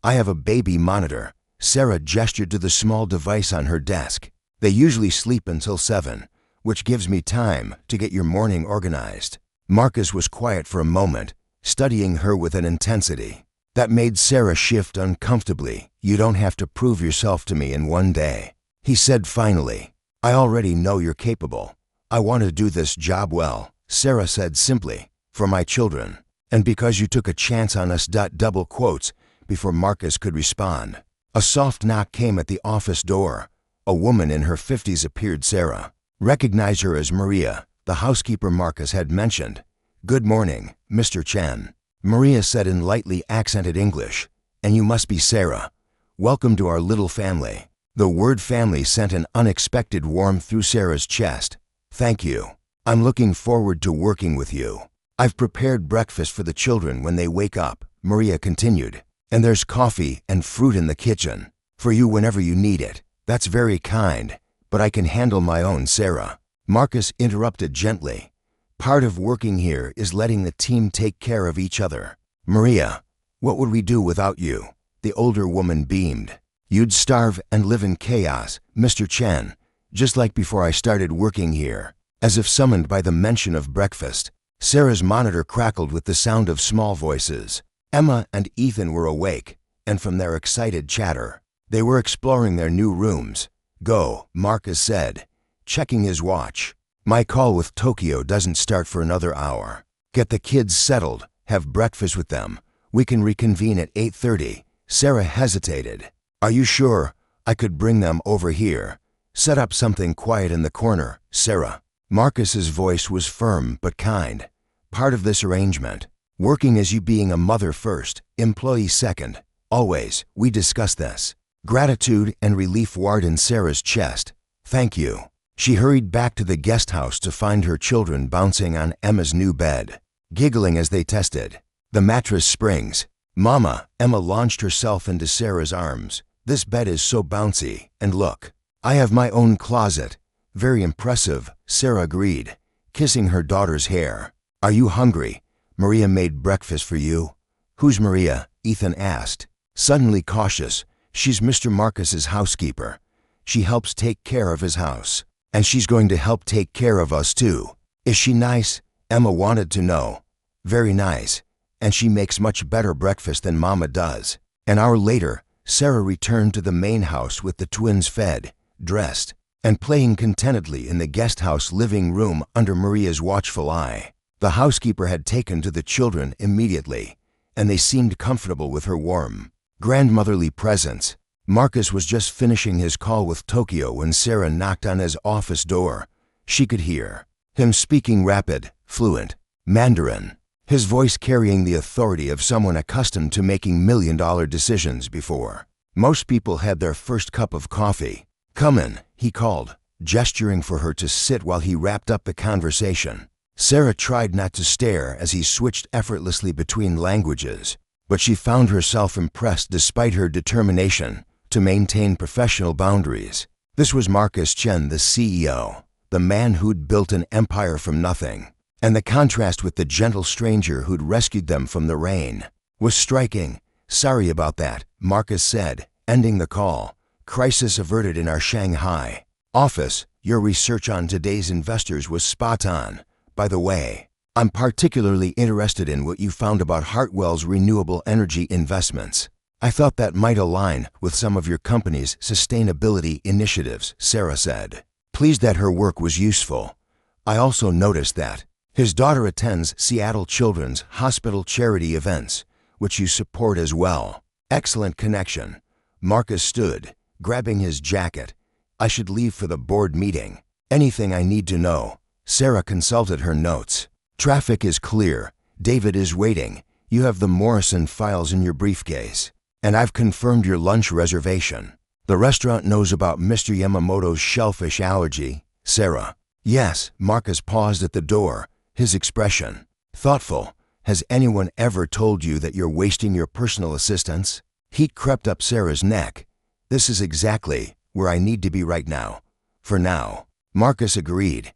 "I have a baby monitor." Sarah gestured to the small device on her desk. "They usually sleep until 7, which gives me time to get your morning organized." Marcus was quiet for a moment, studying her with an intensity that made Sarah shift uncomfortably. "You don't have to prove yourself to me in one day," he said finally. "I already know you're capable. I want to do this job well," Sarah said simply, "for my children, and because you took a chance on us." Double quotes before Marcus could respond. A soft knock came at the office door. A woman in her 50s appeared. Sarah recognized her as Maria, the housekeeper Marcus had mentioned. "Good morning, Mr. Chen," Maria said in lightly accented English. "And you must be Sarah. Welcome to our little family." The word family sent an unexpected warmth through Sarah's chest. "Thank you. I'm looking forward to working with you. I've prepared breakfast for the children when they wake up," Maria continued. "And there's coffee and fruit in the kitchen for you whenever you need it." "That's very kind, but I can handle my own, Sarah," Marcus interrupted gently. "Part of working here is letting the team take care of each other." "Maria, what would we do without you?" The older woman beamed. "You'd starve and live in chaos, Mr. Chen, just like before I started working here." As if summoned by the mention of breakfast, Sarah's monitor crackled with the sound of small voices. Emma and Ethan were awake, and from their excited chatter, they were exploring their new rooms. "Go," Marcus said, checking his watch. "My call with Tokyo doesn't start for another hour. Get the kids settled, have breakfast with them. We can reconvene at 8:30. Sarah hesitated. "Are you sure? I could bring them over here. Set up something quiet in the corner, Sarah." Marcus's voice was firm but kind. "Part of this arrangement. Working as you being a mother first, employee second. Always, we discuss this." Gratitude and relief warred in Sarah's chest. "Thank you." She hurried back to the guest house to find her children bouncing on Emma's new bed, giggling as they tested the mattress springs. "Mama," Emma launched herself into Sarah's arms. "This bed is so bouncy, and look, I have my own closet." "Very impressive," Sarah agreed, kissing her daughter's hair. "Are you hungry? Maria made breakfast for you." "Who's Maria?" Ethan asked, suddenly cautious. "She's Mr. Marcus's housekeeper. She helps take care of his house, and she's going to help take care of us too." "Is she nice?" Emma wanted to know. "Very nice, and she makes much better breakfast than Mama does." An hour later, Sarah returned to the main house with the twins fed, dressed, and playing contentedly in the guest house living room under Maria's watchful eye. The housekeeper had taken to the children immediately, and they seemed comfortable with her warm, grandmotherly presence. Marcus was just finishing his call with Tokyo when Sarah knocked on his office door. She could hear him speaking rapid, fluent Mandarin, his voice carrying the authority of someone accustomed to making million-dollar decisions before most people had their first cup of coffee. "Come in," he called, gesturing for her to sit while he wrapped up the conversation. Sarah tried not to stare as he switched effortlessly between languages, but she found herself impressed despite her determination to maintain professional boundaries. This was Marcus Chen, the CEO, the man who'd built an empire from nothing, and the contrast with the gentle stranger who'd rescued them from the rain was striking. "Sorry about that," Marcus said, ending the call. "Crisis averted in our Shanghai office. Your research on today's investors was spot on. By the way, I'm particularly interested in what you found about Hartwell's renewable energy investments. I thought that might align with some of your company's sustainability initiatives," Sarah said, pleased that her work was useful. "I also noticed that his daughter attends Seattle Children's Hospital charity events, which you support as well. Excellent connection." Marcus stood, grabbing his jacket. "I should leave for the board meeting. Anything I need to know?" Sarah consulted her notes. "Traffic is clear. David is waiting. You have the Morrison files in your briefcase. And I've confirmed your lunch reservation. The restaurant knows about Mr. Yamamoto's shellfish allergy." Sarah. "Yes." Marcus paused at the door, his expression thoughtful. "Has anyone ever told you that you're wasting your personal assistance?" Heat crept up Sarah's neck. "This is exactly where I need to be right now. For now." Marcus agreed.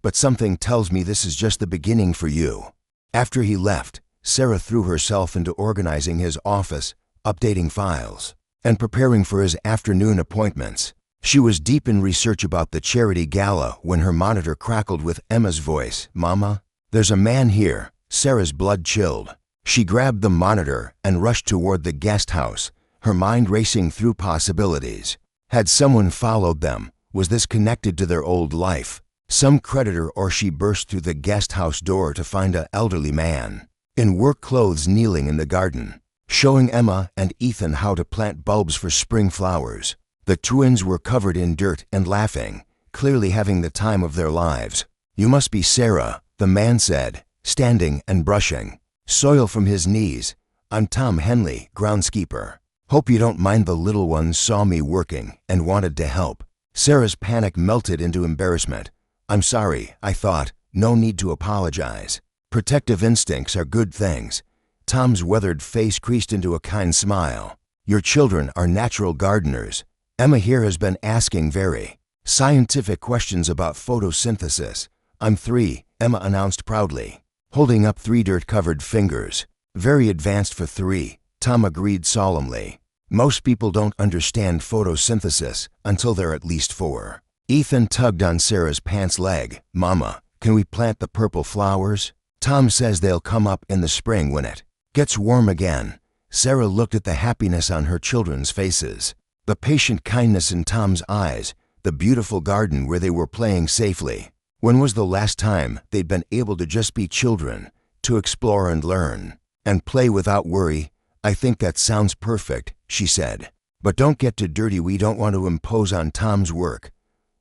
"But something tells me this is just the beginning for you." After he left, Sarah threw herself into organizing his office, updating files, and preparing for his afternoon appointments. She was deep in research about the charity gala when her monitor crackled with Emma's voice. "Mama, there's a man here." Sarah's blood chilled. She grabbed the monitor and rushed toward the guest house, her mind racing through possibilities. Had someone followed them? Was this connected to their old life? Some creditor, or she burst through the guest house door to find an elderly man in work clothes kneeling in the garden, showing Emma and Ethan how to plant bulbs for spring flowers. The twins were covered in dirt and laughing, clearly having the time of their lives. "You must be Sarah," the man said, standing and brushing soil from his knees. "I'm Tom Henley, groundskeeper. Hope you don't mind, the little ones saw me working and wanted to help." Sarah's panic melted into embarrassment. "I'm sorry, I thought." "No need to apologize. Protective instincts are good things." Tom's weathered face creased into a kind smile. "Your children are natural gardeners. Emma here has been asking very scientific questions about photosynthesis." "I'm 3, Emma announced proudly, holding up 3 dirt-covered fingers. "Very advanced for 3, Tom agreed solemnly. "Most people don't understand photosynthesis until they're at least 4. Ethan tugged on Sarah's pants leg. "Mama, can we plant the purple flowers? Tom says they'll come up in the spring when it gets warm again." Sarah looked at the happiness on her children's faces, the patient kindness in Tom's eyes, the beautiful garden where they were playing safely. When was the last time they'd been able to just be children, to explore and learn, and play without worry? "I think that sounds perfect," she said. "But don't get too dirty. We don't want to impose on Tom's work."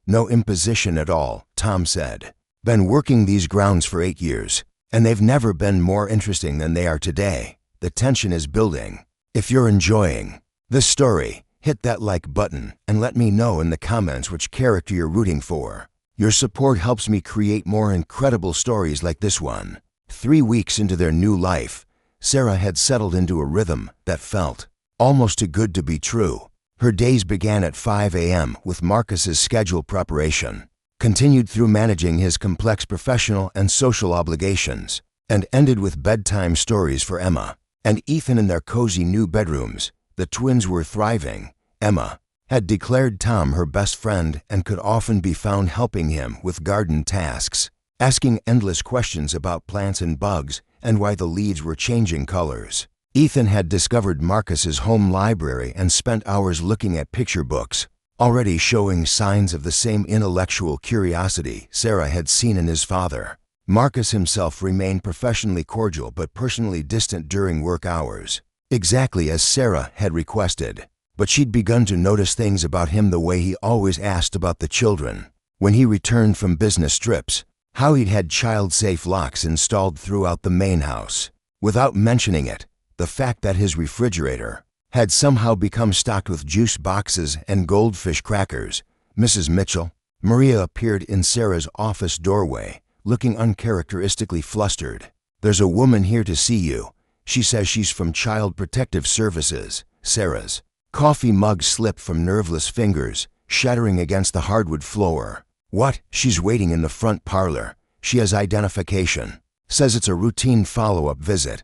"No imposition at all," Tom said. "Been working these grounds for 8 years, and they've never been more interesting than they are today. The tension is building. If you're enjoying this story, hit that like button and let me know in the comments which character you're rooting for. Your support helps me create more incredible stories like this one." 3 weeks into their new life, Sarah had settled into a rhythm that felt almost too good to be true. Her days began at 5 a.m. with Marcus's schedule preparation, continued through managing his complex professional and social obligations, and ended with bedtime stories for Emma and Ethan in their cozy new bedrooms. The twins were thriving. Emma had declared Tom her best friend and could often be found helping him with garden tasks, asking endless questions about plants and bugs and why the leaves were changing colors. Ethan had discovered Marcus's home library and spent hours looking at picture books, already showing signs of the same intellectual curiosity Sarah had seen in his father. Marcus himself remained professionally cordial but personally distant during work hours, exactly as Sarah had requested. But she'd begun to notice things about him, the way he always asked about the children when he returned from business trips, how he'd had child-safe locks installed throughout the main house, without mentioning it, the fact that his refrigerator had somehow become stocked with juice boxes and goldfish crackers. "Mrs. Mitchell, Maria appeared in Sarah's office doorway, looking uncharacteristically flustered. "There's a woman here to see you. She says she's from Child Protective Services." Sarah's coffee mug slipped from nerveless fingers, shattering against the hardwood floor. "What? She's waiting in the front parlor. She has identification. Says it's a routine follow-up visit."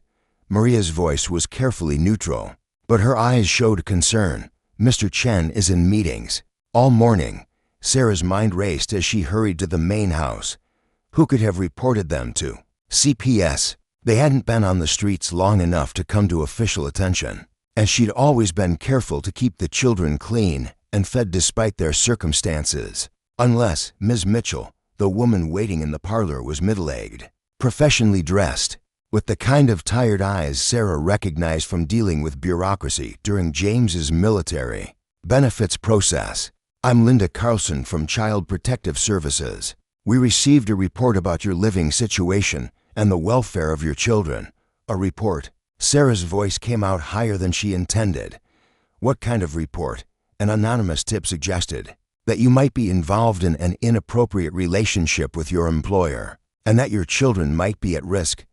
Maria's voice was carefully neutral, but her eyes showed concern. "Mr. Chen is in meetings all morning." Sarah's mind raced as she hurried to the main house. Who could have reported them to CPS? They hadn't been on the streets long enough to come to official attention, and she'd always been careful to keep the children clean and fed despite their circumstances. Unless Ms. Mitchell, the woman waiting in the parlor, was middle-aged, professionally dressed, with the kind of tired eyes Sarah recognized from dealing with bureaucracy during James's military benefits process. "I'm Linda Carlson from Child Protective Services. We received a report about your living situation and the welfare of your children." "A report?" Sarah's voice came out higher than she intended. "What kind of report?" An anonymous tip suggested that you might be involved in an inappropriate relationship with your employer, and that your children might be at risk.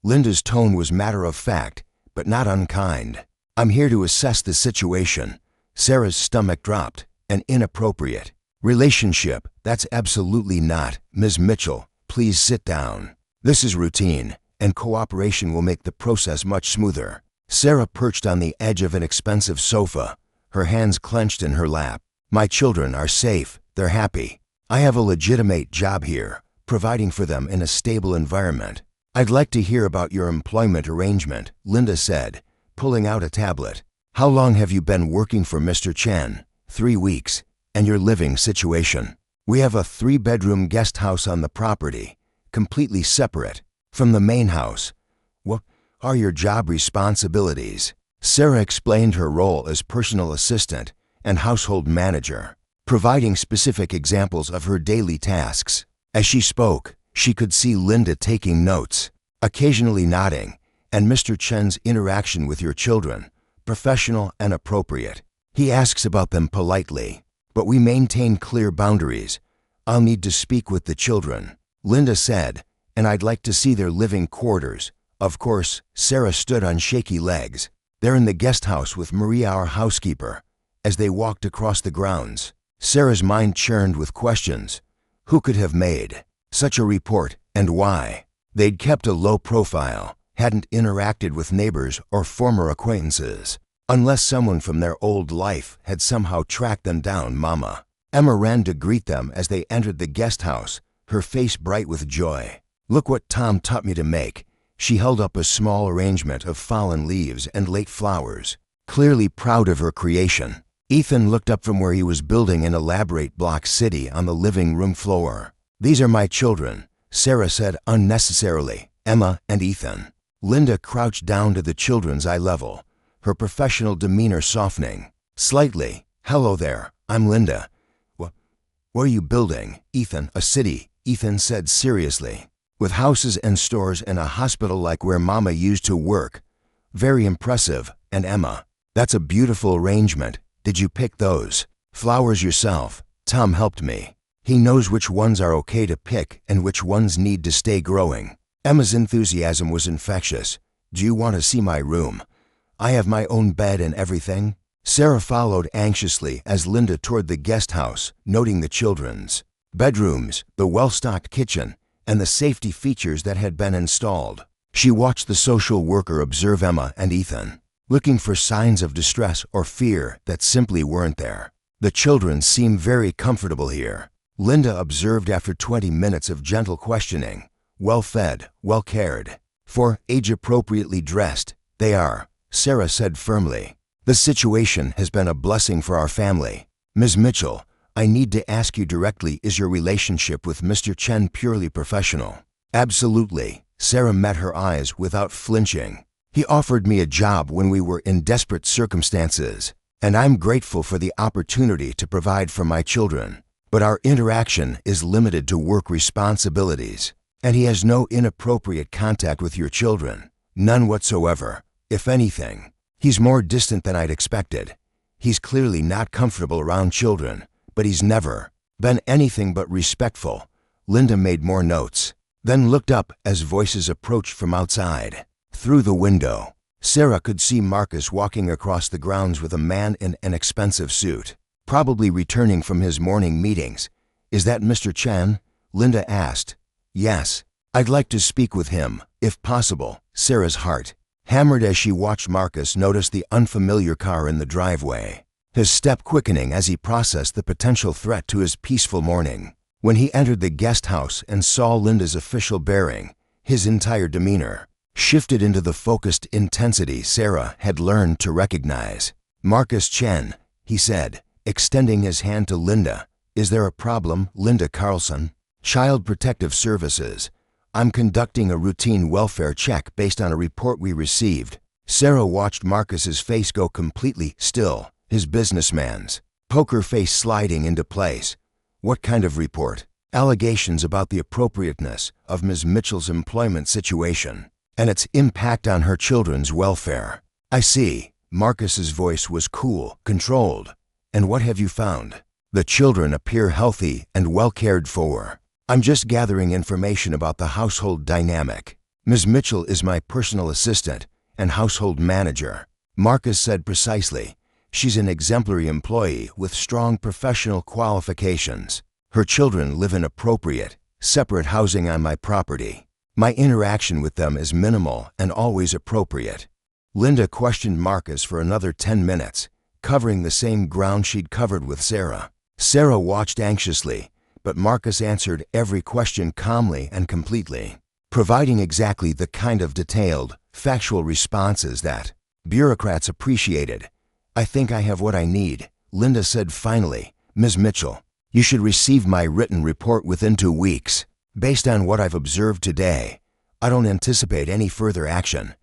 Linda's tone was matter-of-fact, but not unkind. "I'm here to assess the situation." Sarah's stomach dropped. "An inappropriate relationship? That's absolutely not." "Ms. Mitchell, please sit down. This is routine, and cooperation will make the process much smoother." Sarah perched on the edge of an expensive sofa, her hands clenched in her lap. "My children are safe. They're happy. I have a legitimate job here, providing for them in a stable environment." "I'd like to hear about your employment arrangement," Linda said, pulling out a tablet. "How long have you been working for Mr. Chen?" 3 weeks. "And your living situation?" "We have a 3-bedroom guest house on the property, completely separate from the main house." "What are your job responsibilities?" Sarah explained her role as personal assistant and household manager, providing specific examples of her daily tasks. As she spoke, she could see Linda taking notes, occasionally nodding. "And Mr. Chen's interaction with your children, professional and appropriate. He asks about them politely, but we maintain clear boundaries. I'll need to speak with the children," Linda said, "and I'd like to see their living quarters." "Of course." Sarah stood on shaky legs. "They're in the guest house with Maria, our housekeeper." As they walked across the grounds, Sarah's mind churned with questions. Who could have made such a report, and why? They'd kept a low profile, hadn't interacted with neighbors or former acquaintances, unless someone from their old life had somehow tracked them down. Mama. Emma ran to greet them as they entered the guest house, her face bright with joy. "Look what Tom taught me to make." She held up a small arrangement of fallen leaves and late flowers, clearly proud of her creation. Ethan looked up from where he was building an elaborate block city on the living room floor. "These are my children," Sarah said unnecessarily. "Emma and Ethan." Linda crouched down to the children's eye level, her professional demeanor softening slightly. "Hello there, I'm Linda." What are you building?" "Ethan, a city," Ethan said seriously, "with houses and stores and a hospital like where Mama used to work." "Very impressive." "And Emma, that's a beautiful arrangement. Did you pick those flowers yourself?" "Tom helped me. He knows which ones are okay to pick and which ones need to stay growing." Emma's enthusiasm was infectious. "Do you want to see my room? I have my own bed and everything." Sarah followed anxiously as Linda toured the guest house, noting the children's bedrooms, the well-stocked kitchen, and the safety features that had been installed. She watched the social worker observe Emma and Ethan, looking for signs of distress or fear that simply weren't there. "The children seem very comfortable here," Linda observed after 20 minutes of gentle questioning. "Well-fed, well-cared. For age-appropriately dressed, they are," Sarah said firmly. "The situation has been a blessing for our family." "Ms. Mitchell, I need to ask you directly, is your relationship with Mr. Chen purely professional?" "Absolutely." Sarah met her eyes without flinching. "He offered me a job when we were in desperate circumstances, and I'm grateful for the opportunity to provide for my children. But our interaction is limited to work responsibilities, and he has no inappropriate contact with your children. None whatsoever. If anything, he's more distant than I'd expected. He's clearly not comfortable around children, but he's never Been anything but respectful. Linda made more notes, then looked up as voices approached from outside. Through the window, Sarah could see Marcus walking across the grounds with a man in an expensive suit, probably returning from his morning meetings. "Is that Mr. Chen?" Linda asked. "Yes. I'd like to speak with him, if possible." Sarah's heart hammered as she watched Marcus notice the unfamiliar car in the driveway, his step quickening as he processed the potential threat to his peaceful morning. When he entered the guest house and saw Linda's official bearing, his entire demeanor shifted into the focused intensity Sarah had learned to recognize. "Marcus Chen," he said, extending his hand to Linda. "Is there a problem?" "Linda Carlson, Child Protective Services. I'm conducting a routine welfare check based on a report we received." Sarah watched Marcus's face go completely still, his businessman's poker face sliding into place. "What kind of report?" "Allegations about the appropriateness of Ms. Mitchell's employment situation and its impact on her children's welfare." "I see." Marcus's voice was cool, controlled. "And what have you found?" "The children appear healthy and well cared for. I'm just gathering information about the household dynamic. Ms. Mitchell is my personal assistant and household manager," Marcus said precisely. "She's an exemplary employee with strong professional qualifications. Her children live in appropriate, separate housing on my property. My interaction with them is minimal and always appropriate." Linda questioned Marcus for another 10 minutes, covering the same ground she'd covered with Sarah. Sarah watched anxiously, but Marcus answered every question calmly and completely, providing exactly the kind of detailed, factual responses that bureaucrats appreciated. "I think I have what I need," Linda said finally. "Ms. Mitchell, you should receive my written report within 2 weeks. Based on what I've observed today, I don't anticipate any further action."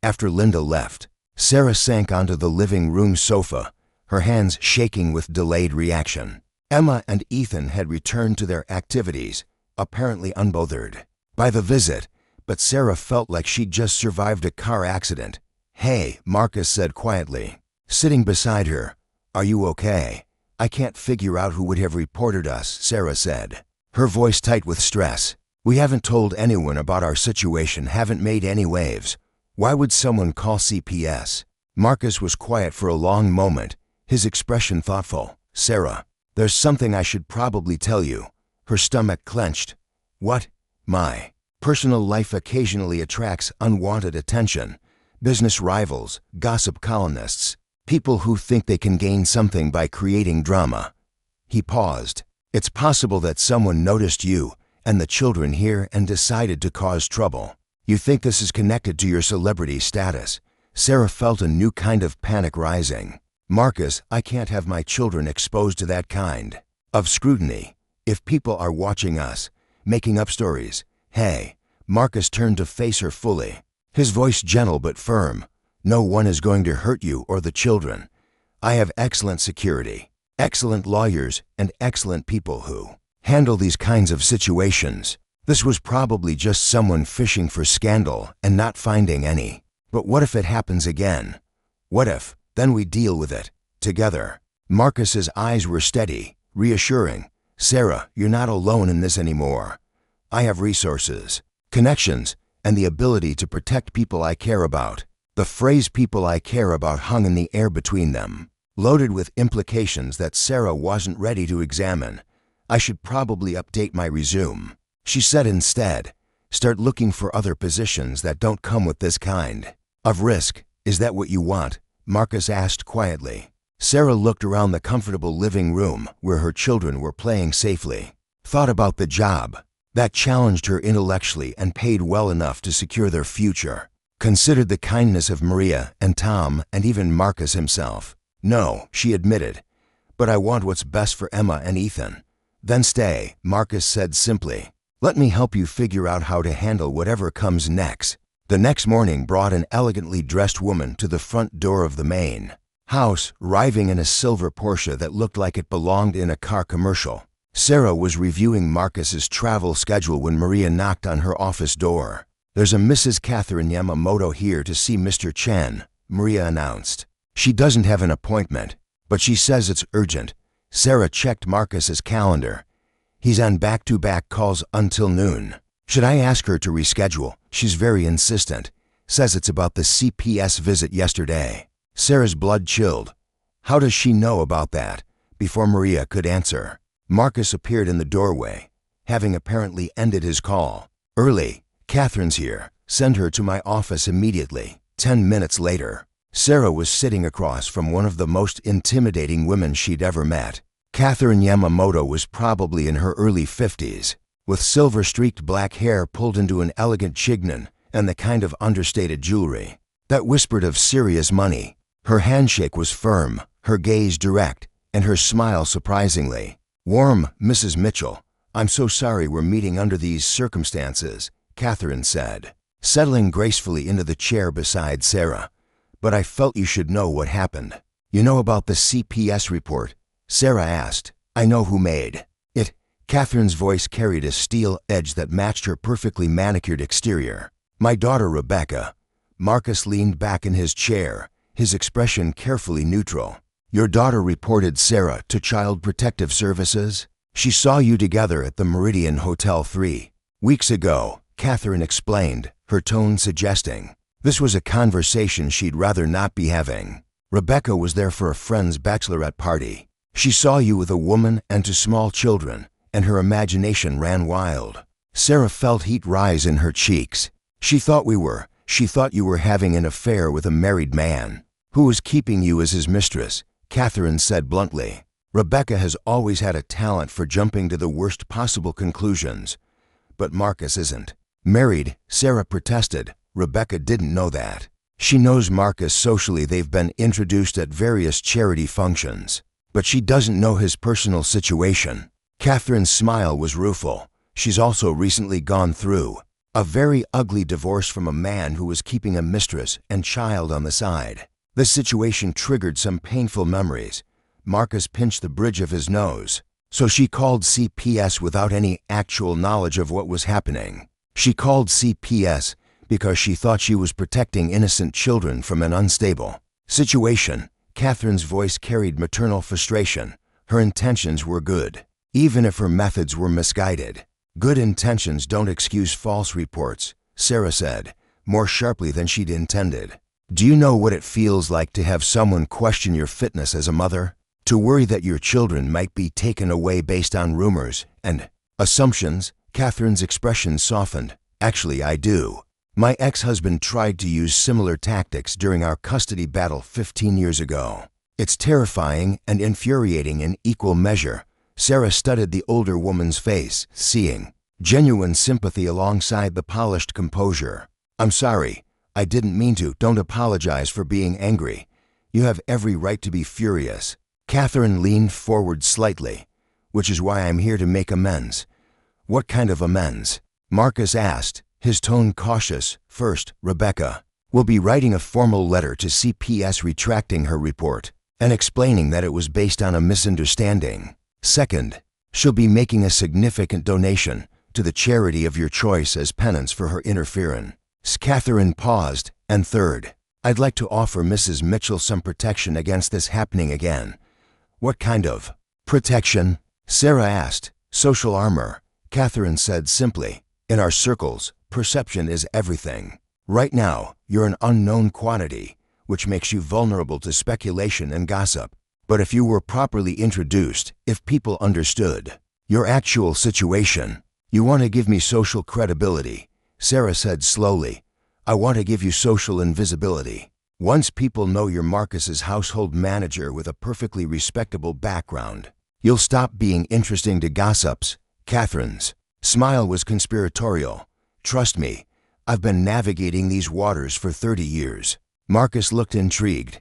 After Linda left, Sarah sank onto the living room sofa, her hands shaking with delayed reaction. Emma and Ethan had returned to their activities, apparently unbothered by the visit, but Sarah felt like she'd just survived a car accident. "Hey," Marcus said quietly, sitting beside her. "Are you okay?" "I can't figure out who would have reported us," Sarah said, her voice tight with stress. "We haven't told anyone about our situation, haven't made any waves. Why would someone call CPS?" Marcus was quiet for a long moment, his expression thoughtful. "Sarah, there's something I should probably tell you." Her stomach clenched. "What?" "My personal life occasionally attracts unwanted attention. Business rivals, gossip columnists, people who think they can gain something by creating drama." He paused. "It's possible that someone noticed you and the children here and decided to cause trouble. You think this is connected to your celebrity status?" Sarah felt a new kind of panic rising. "Marcus, I can't have my children exposed to that kind of scrutiny. If people are watching us, making up stories." "Hey." Marcus turned to face her fully, his voice gentle but firm. "No one is going to hurt you or the children. I have excellent security, excellent lawyers, and excellent people who handle these kinds of situations. This was probably just someone fishing for scandal and not finding any. But what if it happens again? What if? Then we deal with it together." Marcus's eyes were steady, reassuring. "Sarah, you're not alone in this anymore. I have resources, connections, and the ability to protect people I care about." The phrase "people I care about" hung in the air between them, loaded with implications that Sarah wasn't ready to examine. "I should probably update my resume," she said instead. "Start looking for other positions that don't come with this kind of risk." "Is that what you want?" Marcus asked quietly. Sarah looked around the comfortable living room where her children were playing safely, thought about the job that challenged her intellectually and paid well enough to secure their future, considered the kindness of Maria and Tom and even Marcus himself. "No," she admitted, "but I want what's best for Emma and Ethan." "Then stay," Marcus said simply. "Let me help you figure out how to handle whatever comes next." The next morning brought an elegantly dressed woman to the front door of the main house, arriving in a silver Porsche that looked like it belonged in a car commercial. Sarah was reviewing Marcus's travel schedule when Maria knocked on her office door. "There's a Mrs. Katherine Yamamoto here to see Mr. Chen," Maria announced. "She doesn't have an appointment, but she says it's urgent." Sarah checked Marcus's calendar. He's on back-to-back calls until noon. Should I ask her to reschedule? She's very insistent. Says it's about the CPS visit yesterday. Sarah's blood chilled. How does she know about that? Before Maria could answer, Marcus appeared in the doorway, having apparently ended his call. Early. Katherine's here. Send her to my office immediately. 10 minutes later, Sarah was sitting across from one of the most intimidating women she'd ever met. Katherine Yamamoto was probably in her early 50s, with silver-streaked black hair pulled into an elegant chignon and the kind of understated jewelry that whispered of serious money. Her handshake was firm, her gaze direct, and her smile surprisingly warm. Mrs. Mitchell, I'm so sorry we're meeting under these circumstances, Katherine said, settling gracefully into the chair beside Sarah. But I felt you should know what happened. You know about the CPS report? Sarah asked. I know who made it. Katherine's voice carried a steel edge that matched her perfectly manicured exterior. My daughter Rebecca. Marcus leaned back in his chair, his expression carefully neutral. Your daughter reported Sarah to Child Protective Services? She saw you together at the Meridian Hotel 3 weeks ago, Katherine explained, her tone suggesting this was a conversation she'd rather not be having. Rebecca was there for a friend's bachelorette party. She saw you with a woman and 2 small children, and her imagination ran wild. Sarah felt heat rise in her cheeks. She thought you were having an affair with a married man who was keeping you as his mistress, Katherine said bluntly. Rebecca has always had a talent for jumping to the worst possible conclusions. But Marcus isn't married, Sarah protested. Rebecca didn't know that. She knows Marcus socially. They've been introduced at various charity functions. But she doesn't know his personal situation. Katherine's smile was rueful. She's also recently gone through a very ugly divorce from a man who was keeping a mistress and child on the side. This situation triggered some painful memories. Marcus pinched the bridge of his nose. So she called CPS without any actual knowledge of what was happening. She called CPS because she thought she was protecting innocent children from an unstable situation. Katherine's voice carried maternal frustration. Her intentions were good, even if her methods were misguided. Good intentions don't excuse false reports, Sarah said, more sharply than she'd intended. Do you know what it feels like to have someone question your fitness as a mother? To worry that your children might be taken away based on rumors and assumptions? Katherine's expression softened. Actually, I do. My ex-husband tried to use similar tactics during our custody battle 15 years ago. It's terrifying and infuriating in equal measure. Sarah studied the older woman's face, seeing genuine sympathy alongside the polished composure. I'm sorry. I didn't mean to. Don't apologize for being angry. You have every right to be furious. Katherine leaned forward slightly, which is why I'm here to make amends. What kind of amends? Marcus asked, his tone cautious. First, Rebecca will be writing a formal letter to CPS retracting her report and explaining that it was based on a misunderstanding. Second, she'll be making a significant donation to the charity of your choice as penance for her interference. Katherine paused. And third, I'd like to offer Mrs. Mitchell some protection against this happening again. What kind of protection? Sarah asked. Social armor, Katherine said simply. In our circles, perception is everything. Right now, you're an unknown quantity, which makes you vulnerable to speculation and gossip. But if you were properly introduced, if people understood your actual situation, you want to give me social credibility, Sarah said slowly. I want to give you social invisibility. Once people know you're Marcus's household manager with a perfectly respectable background, you'll stop being interesting to gossips. Katherine's smile was conspiratorial. Trust me, I've been navigating these waters for 30 years. Marcus looked intrigued.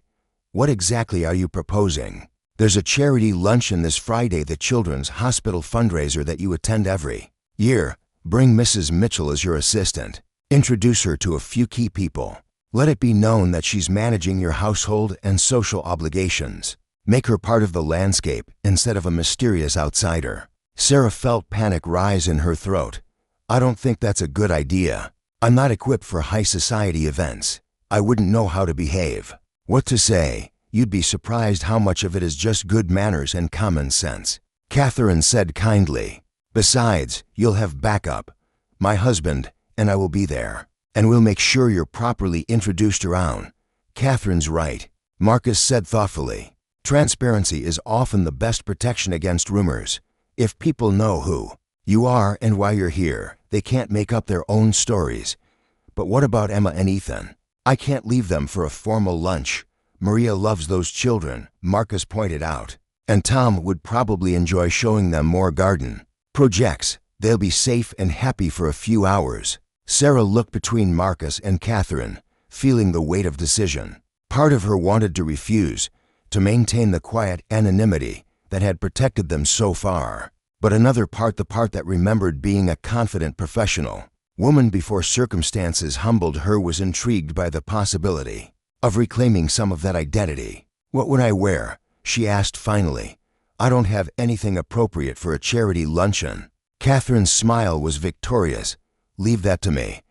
What exactly are you proposing? There's a charity luncheon this Friday, the Children's Hospital fundraiser that you attend every year. Bring Mrs. Mitchell as your assistant. Introduce her to a few key people. Let it be known that she's managing your household and social obligations. Make her part of the landscape instead of a mysterious outsider. Sarah felt panic rise in her throat. I don't think that's a good idea. I'm not equipped for high society events. I wouldn't know how to behave, what to say. You'd be surprised how much of it is just good manners and common sense. Katherine said kindly. Besides, you'll have backup. My husband and I will be there, and we'll make sure you're properly introduced around. Katherine's right, Marcus said thoughtfully. Transparency is often the best protection against rumors. If people know who you are and why you're here, they can't make up their own stories. But what about Emma and Ethan? I can't leave them for a formal lunch. Maria loves those children, Marcus pointed out. And Tom would probably enjoy showing them more garden projects. They'll be safe and happy for a few hours. Sarah looked between Marcus and Katherine, feeling the weight of decision. Part of her wanted to refuse, to maintain the quiet anonymity that had protected them so far. But another part, the part that remembered being a confident professional woman before circumstances humbled her, was intrigued by the possibility of reclaiming some of that identity. What would I wear? She asked finally. I don't have anything appropriate for a charity luncheon. Katherine's smile was victorious. Leave that to me.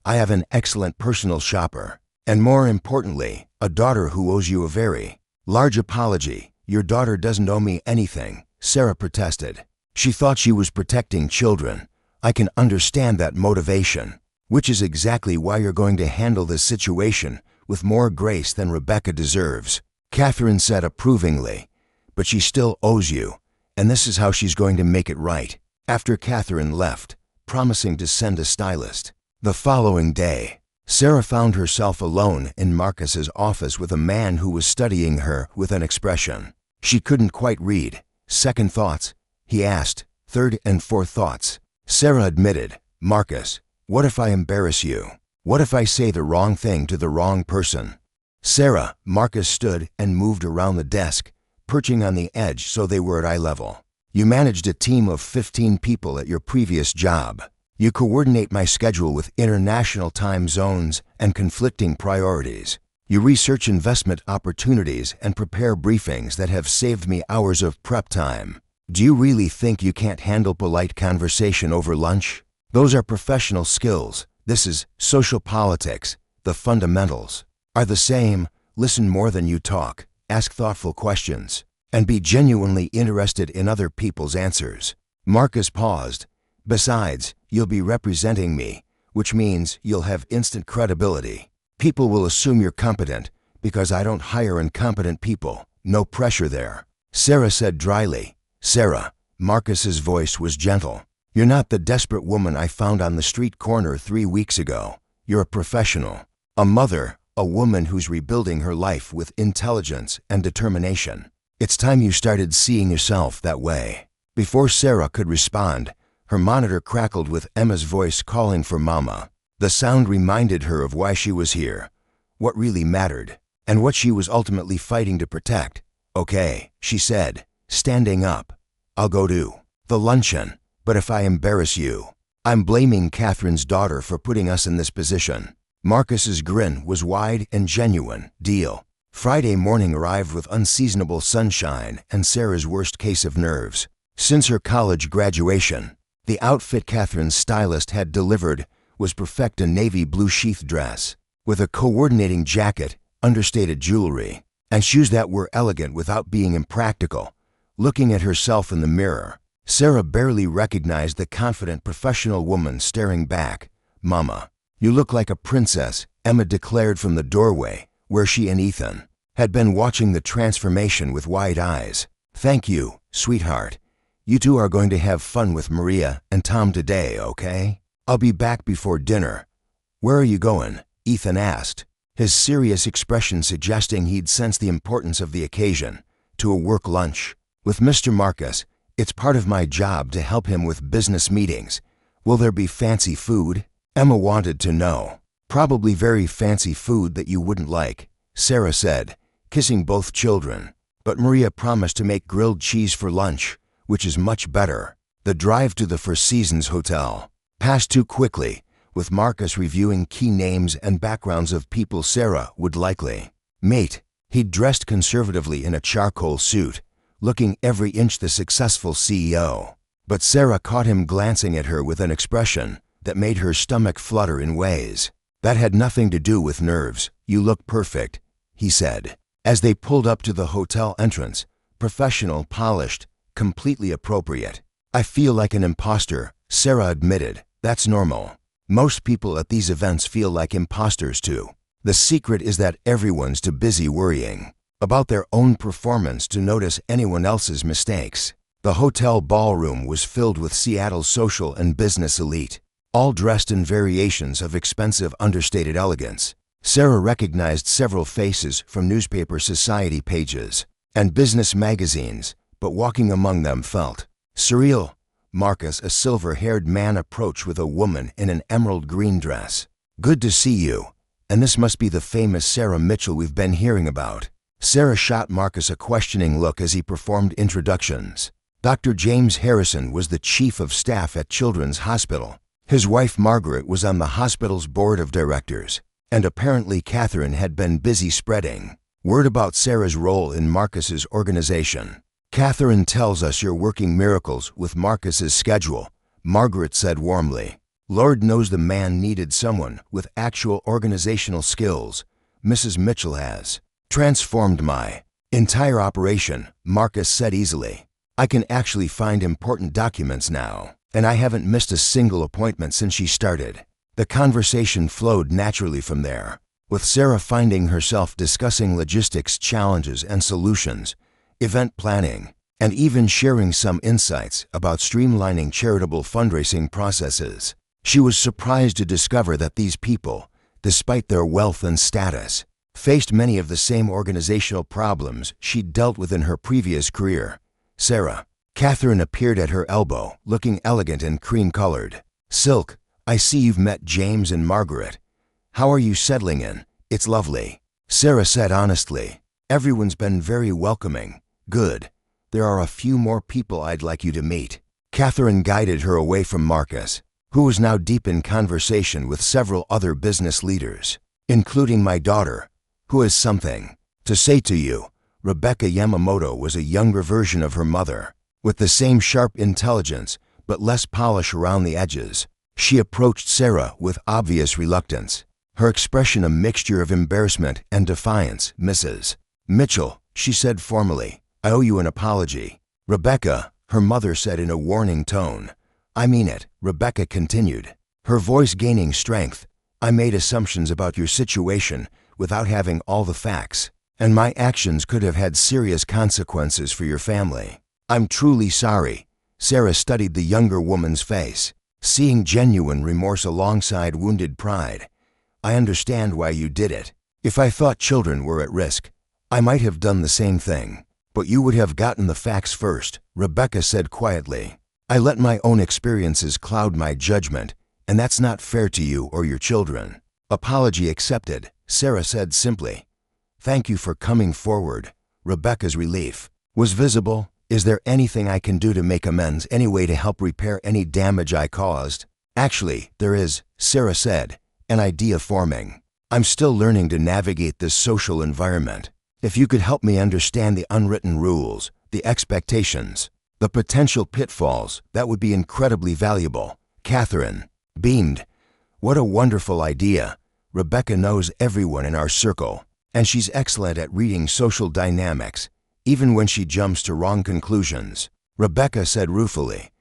I have an excellent personal shopper. And more importantly, a daughter who owes you a very large apology. Your daughter doesn't owe me anything, Sarah protested. She thought she was protecting children. I can understand that motivation, which is exactly why you're going to handle this situation with more grace than Rebecca deserves, Katherine said approvingly. But she still owes you, and this is how she's going to make it right. After Katherine left, promising to send a stylist. The following day, Sarah found herself alone in Marcus's office with a man who was studying her with an expression she couldn't quite read. Second thoughts? He asked. Third and fourth thoughts? Sarah admitted. Marcus, what if I embarrass you? What if I say the wrong thing to the wrong person? Sarah, Marcus stood and moved around the desk, perching on the edge so they were at eye level. You managed a team of 15 people at your previous job. You coordinate my schedule with international time zones and conflicting priorities. You research investment opportunities and prepare briefings that have saved me hours of prep time. Do you really think you can't handle polite conversation over lunch? Those are professional skills. This is social politics. The fundamentals are the same. Listen more than you talk. Ask thoughtful questions. And be genuinely interested in other people's answers. Marcus paused. Besides, you'll be representing me, which means you'll have instant credibility. People will assume you're competent because I don't hire incompetent people. No pressure there, Sarah said dryly. Sarah, Marcus's voice was gentle. You're not the desperate woman I found on the street corner 3 weeks ago. You're a professional, a mother, a woman who's rebuilding her life with intelligence and determination. It's time you started seeing yourself that way. Before Sarah could respond, her monitor crackled with Emma's voice calling for Mama. The sound reminded her of why she was here, what really mattered, and what she was ultimately fighting to protect. Okay, she said, standing up. I'll go to the luncheon, but if I embarrass you, I'm blaming Katherine's daughter for putting us in this position. Marcus's grin was wide and genuine. Deal. Friday morning arrived with unseasonable sunshine and Sarah's worst case of nerves. Since her college graduation, the outfit Katherine's stylist had delivered was perfect, a navy blue sheath dress with a coordinating jacket, understated jewelry, and shoes that were elegant without being impractical. Looking at herself in the mirror, Sarah barely recognized the confident professional woman staring back. Mama, you look like a princess, Emma declared from the doorway, where she and Ethan had been watching the transformation with wide eyes. Thank you, sweetheart. You two are going to have fun with Maria and Tom today, okay? I'll be back before dinner. Where are you going? Ethan asked, his serious expression suggesting he'd sensed the importance of the occasion. To a work lunch with Mr. Marcus. It's part of my job to help him with business meetings. Will there be fancy food? Emma wanted to know. Probably very fancy food that you wouldn't like, Sarah said, kissing both children. But Maria promised to make grilled cheese for lunch, which is much better. The drive to the Four Seasons Hotel passed too quickly, with Marcus reviewing key names and backgrounds of people Sarah would likely meet. He'd dressed conservatively in a charcoal suit, looking every inch the successful CEO. But Sarah caught him glancing at her with an expression that made her stomach flutter in ways that had nothing to do with nerves. You look perfect, he said, As they pulled up to the hotel entrance, professional, polished, completely appropriate. I feel like an imposter, Sarah admitted. That's normal. Most people at these events feel like imposters too. The secret is that everyone's too busy worrying about their own performance to notice anyone else's mistakes. The hotel ballroom was filled with Seattle's social and business elite, all dressed in variations of expensive, understated elegance. Sarah recognized several faces from newspaper society pages and business magazines, but walking among them felt surreal. Marcus, a silver-haired man, approached with a woman in an emerald green dress. "Good to see you. And this must be the famous Sarah Mitchell we've been hearing about." Sarah shot Marcus a questioning look as he performed introductions. Dr. James Harrison was the chief of staff at Children's Hospital. His wife Margaret was on the hospital's board of directors, and apparently Katherine had been busy spreading word about Sarah's role in Marcus's organization. "Katherine tells us you're working miracles with Marcus's schedule," Margaret said warmly. "Lord knows the man needed someone with actual organizational skills. Mrs. Mitchell has transformed my entire operation," Marcus said easily. "I can actually find important documents now, and I haven't missed a single appointment since she started." The conversation flowed naturally from there, with Sarah finding herself discussing logistics challenges and solutions, event planning, and even sharing some insights about streamlining charitable fundraising processes. She was surprised to discover that these people, despite their wealth and status, faced many of the same organizational problems she'd dealt with in her previous career. "Sarah." Katherine appeared at her elbow, looking elegant and cream-colored. "Silk, I see you've met James and Margaret. How are you settling in?" "It's lovely," Sarah said honestly. "Everyone's been very welcoming." "Good. There are a few more people I'd like you to meet." Katherine guided her away from Marcus, who was now deep in conversation with several other business leaders, including my daughter, who has something to say to you. Rebecca Yamamoto was a younger version of her mother, with the same sharp intelligence but less polish around the edges. She approached Sarah with obvious reluctance, her expression a mixture of embarrassment and defiance. "Mrs. Mitchell," she said formally, "I owe you an apology." "Rebecca," her mother said in a warning tone. "I mean it," Rebecca continued, her voice gaining strength. "I made assumptions about your situation without having all the facts, and my actions could have had serious consequences for your family. I'm truly sorry." Sarah studied the younger woman's face, seeing genuine remorse alongside wounded pride. "I understand why you did it. If I thought children were at risk, I might have done the same thing. But you would have gotten the facts first," Rebecca said quietly. "I let my own experiences cloud my judgment, and that's not fair to you or your children." "Apology accepted," Sarah said simply. "Thank you for coming forward." Rebecca's relief was visible. "Is there anything I can do to make amends, any way to help repair any damage I caused?" "Actually, there is," Sarah said, an idea forming. "I'm still learning to navigate this social environment. If you could help me understand the unwritten rules, the expectations, the potential pitfalls, that would be incredibly valuable." Katherine beamed. "What a wonderful idea. Rebecca knows everyone in our circle, and she's excellent at reading social dynamics, even when she jumps to wrong conclusions." Rebecca said ruefully,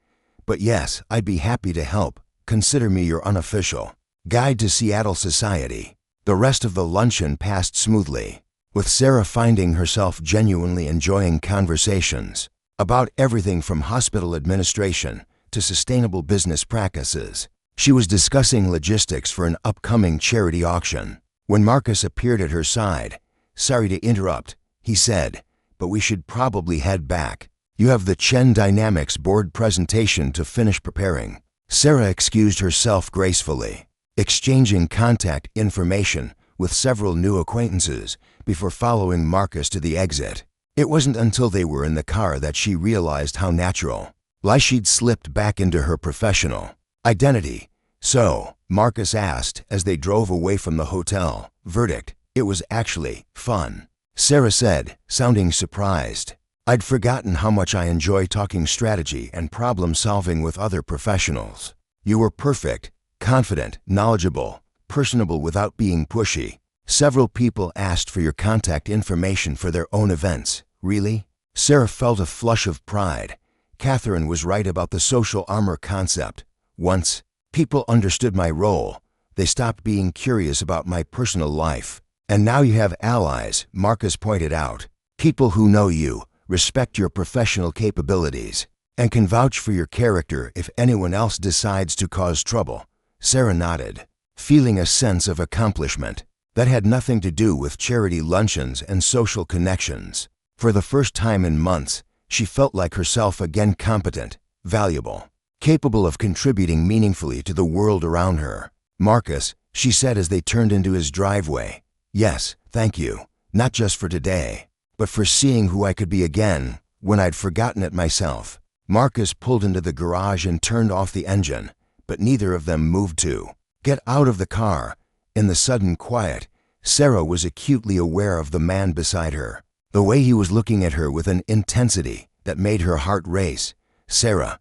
"But yes, I'd be happy to help. Consider me your unofficial guide to Seattle society." The rest of the luncheon passed smoothly, with Sarah finding herself genuinely enjoying conversations about everything from hospital administration to sustainable business practices. She was discussing logistics for an upcoming charity auction when Marcus appeared at her side. "Sorry to interrupt," he said, "but we should probably head back. You have the Chen Dynamics board presentation to finish preparing." Sarah excused herself gracefully, exchanging contact information with several new acquaintances before following Marcus to the exit. It wasn't until they were in the car that she realized how natural she'd slipped back into her professional identity. "So," Marcus asked as they drove away from the hotel. "Verdict: it was actually fun," Sarah said, sounding surprised. "I'd forgotten how much I enjoy talking strategy and problem solving with other professionals. You were perfect, confident, knowledgeable, personable without being pushy." Several people asked for your contact information for their own events. Really? Sarah felt a flush of pride. Katherine was right about the social armor concept. Once people understood my role, they stopped being curious about my personal life. And now you have allies, Marcus pointed out. People who know you, respect your professional capabilities, and can vouch for your character if anyone else decides to cause trouble. Sarah nodded, feeling a sense of accomplishment that had nothing to do with charity luncheons and social connections. For the first time in months, she felt like herself again, competent, valuable, capable of contributing meaningfully to the world around her. Marcus, she said as they turned into his driveway. Yes, thank you, not just for today, but for seeing who I could be again when I'd forgotten it myself. Marcus pulled into the garage and turned off the engine, but neither of them moved to get out of the car. In the sudden quiet, Sarah was acutely aware of the man beside her, the way he was looking at her with an intensity that made her heart race. Sarah,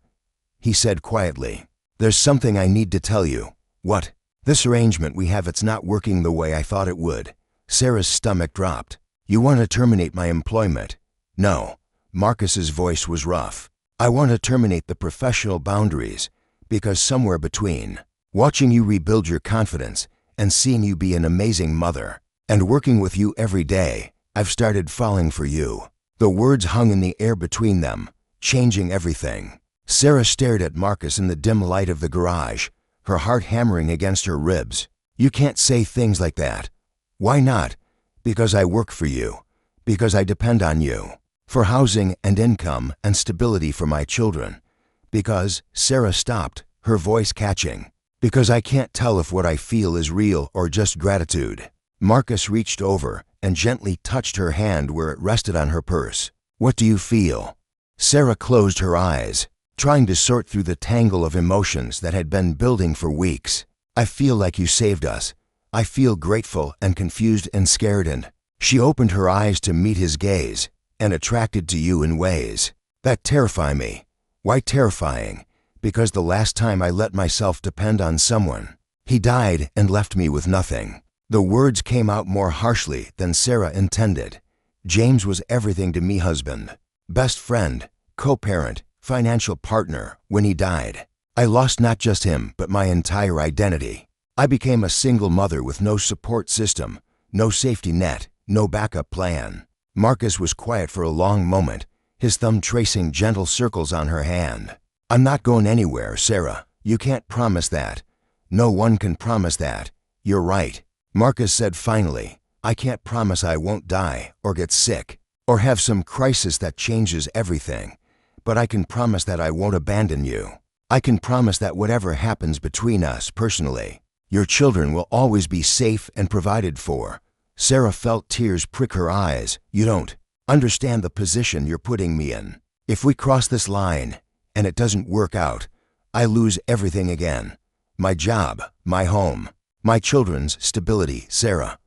he said quietly, there's something I need to tell you. What? This arrangement we have, it's not working the way I thought it would. Sarah's stomach dropped. You want to terminate my employment? No. Marcus's voice was rough. I want to terminate the professional boundaries, because somewhere between watching you rebuild your confidence and seeing you be an amazing mother, and working with you every day, I've started falling for you. The words hung in the air between them, changing everything. Sarah stared at Marcus in the dim light of the garage, her heart hammering against her ribs. You can't say things like that. Why not? Because I work for you. Because I depend on you. For housing and income and stability for my children. Because, Sarah stopped, her voice catching. Because I can't tell if what I feel is real or just gratitude. Marcus reached over and gently touched her hand where it rested on her purse. What do you feel? Sarah closed her eyes, trying to sort through the tangle of emotions that had been building for weeks. I feel like you saved us. I feel grateful and confused and scared, and she opened her eyes to meet his gaze, and attracted to you in ways that terrify me. Why terrifying? Because the last time I let myself depend on someone, he died and left me with nothing. The words came out more harshly than Sarah intended. James was everything to me, husband, best friend, co-parent, financial partner, when he died. I lost not just him, but my entire identity. I became a single mother with no support system, no safety net, no backup plan. Marcus was quiet for a long moment, his thumb tracing gentle circles on her hand. I'm not going anywhere, Sarah. You can't promise that. No one can promise that. You're right. Marcus said finally, I can't promise I won't die or get sick or have some crisis that changes everything. But I can promise that I won't abandon you. I can promise that whatever happens between us personally, your children will always be safe and provided for. Sarah felt tears prick her eyes. You don't understand the position you're putting me in. If we cross this line and it doesn't work out, I lose everything again. My job, my home, my children's stability, Sarah.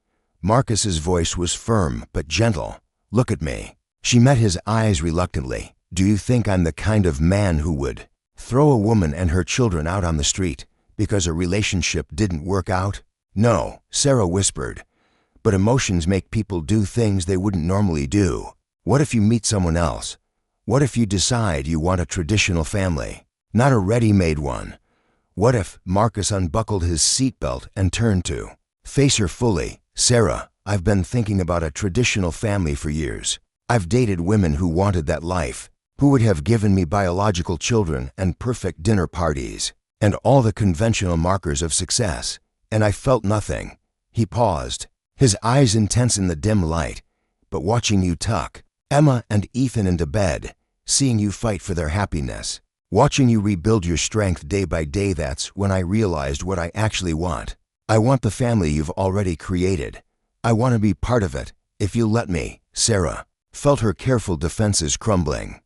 Marcus's voice was firm but gentle. Look at me. She met his eyes reluctantly. Do you think I'm the kind of man who would throw a woman and her children out on the street because a relationship didn't work out? No, Sarah whispered. But emotions make people do things they wouldn't normally do. What if you meet someone else? What if you decide you want a traditional family, not a ready-made one? What if Marcus unbuckled his seatbelt and turned to face her fully? Sarah, I've been thinking about a traditional family for years. I've dated women who wanted that life, who would have given me biological children and perfect dinner parties, and all the conventional markers of success, and I felt nothing. He paused, his eyes intense in the dim light. But watching you tuck Emma and Ethan into bed, seeing you fight for their happiness, watching you rebuild your strength day by day, that's when I realized what I actually want. I want the family you've already created. I want to be part of it, if you'll let me. Sarah felt her careful defenses crumbling.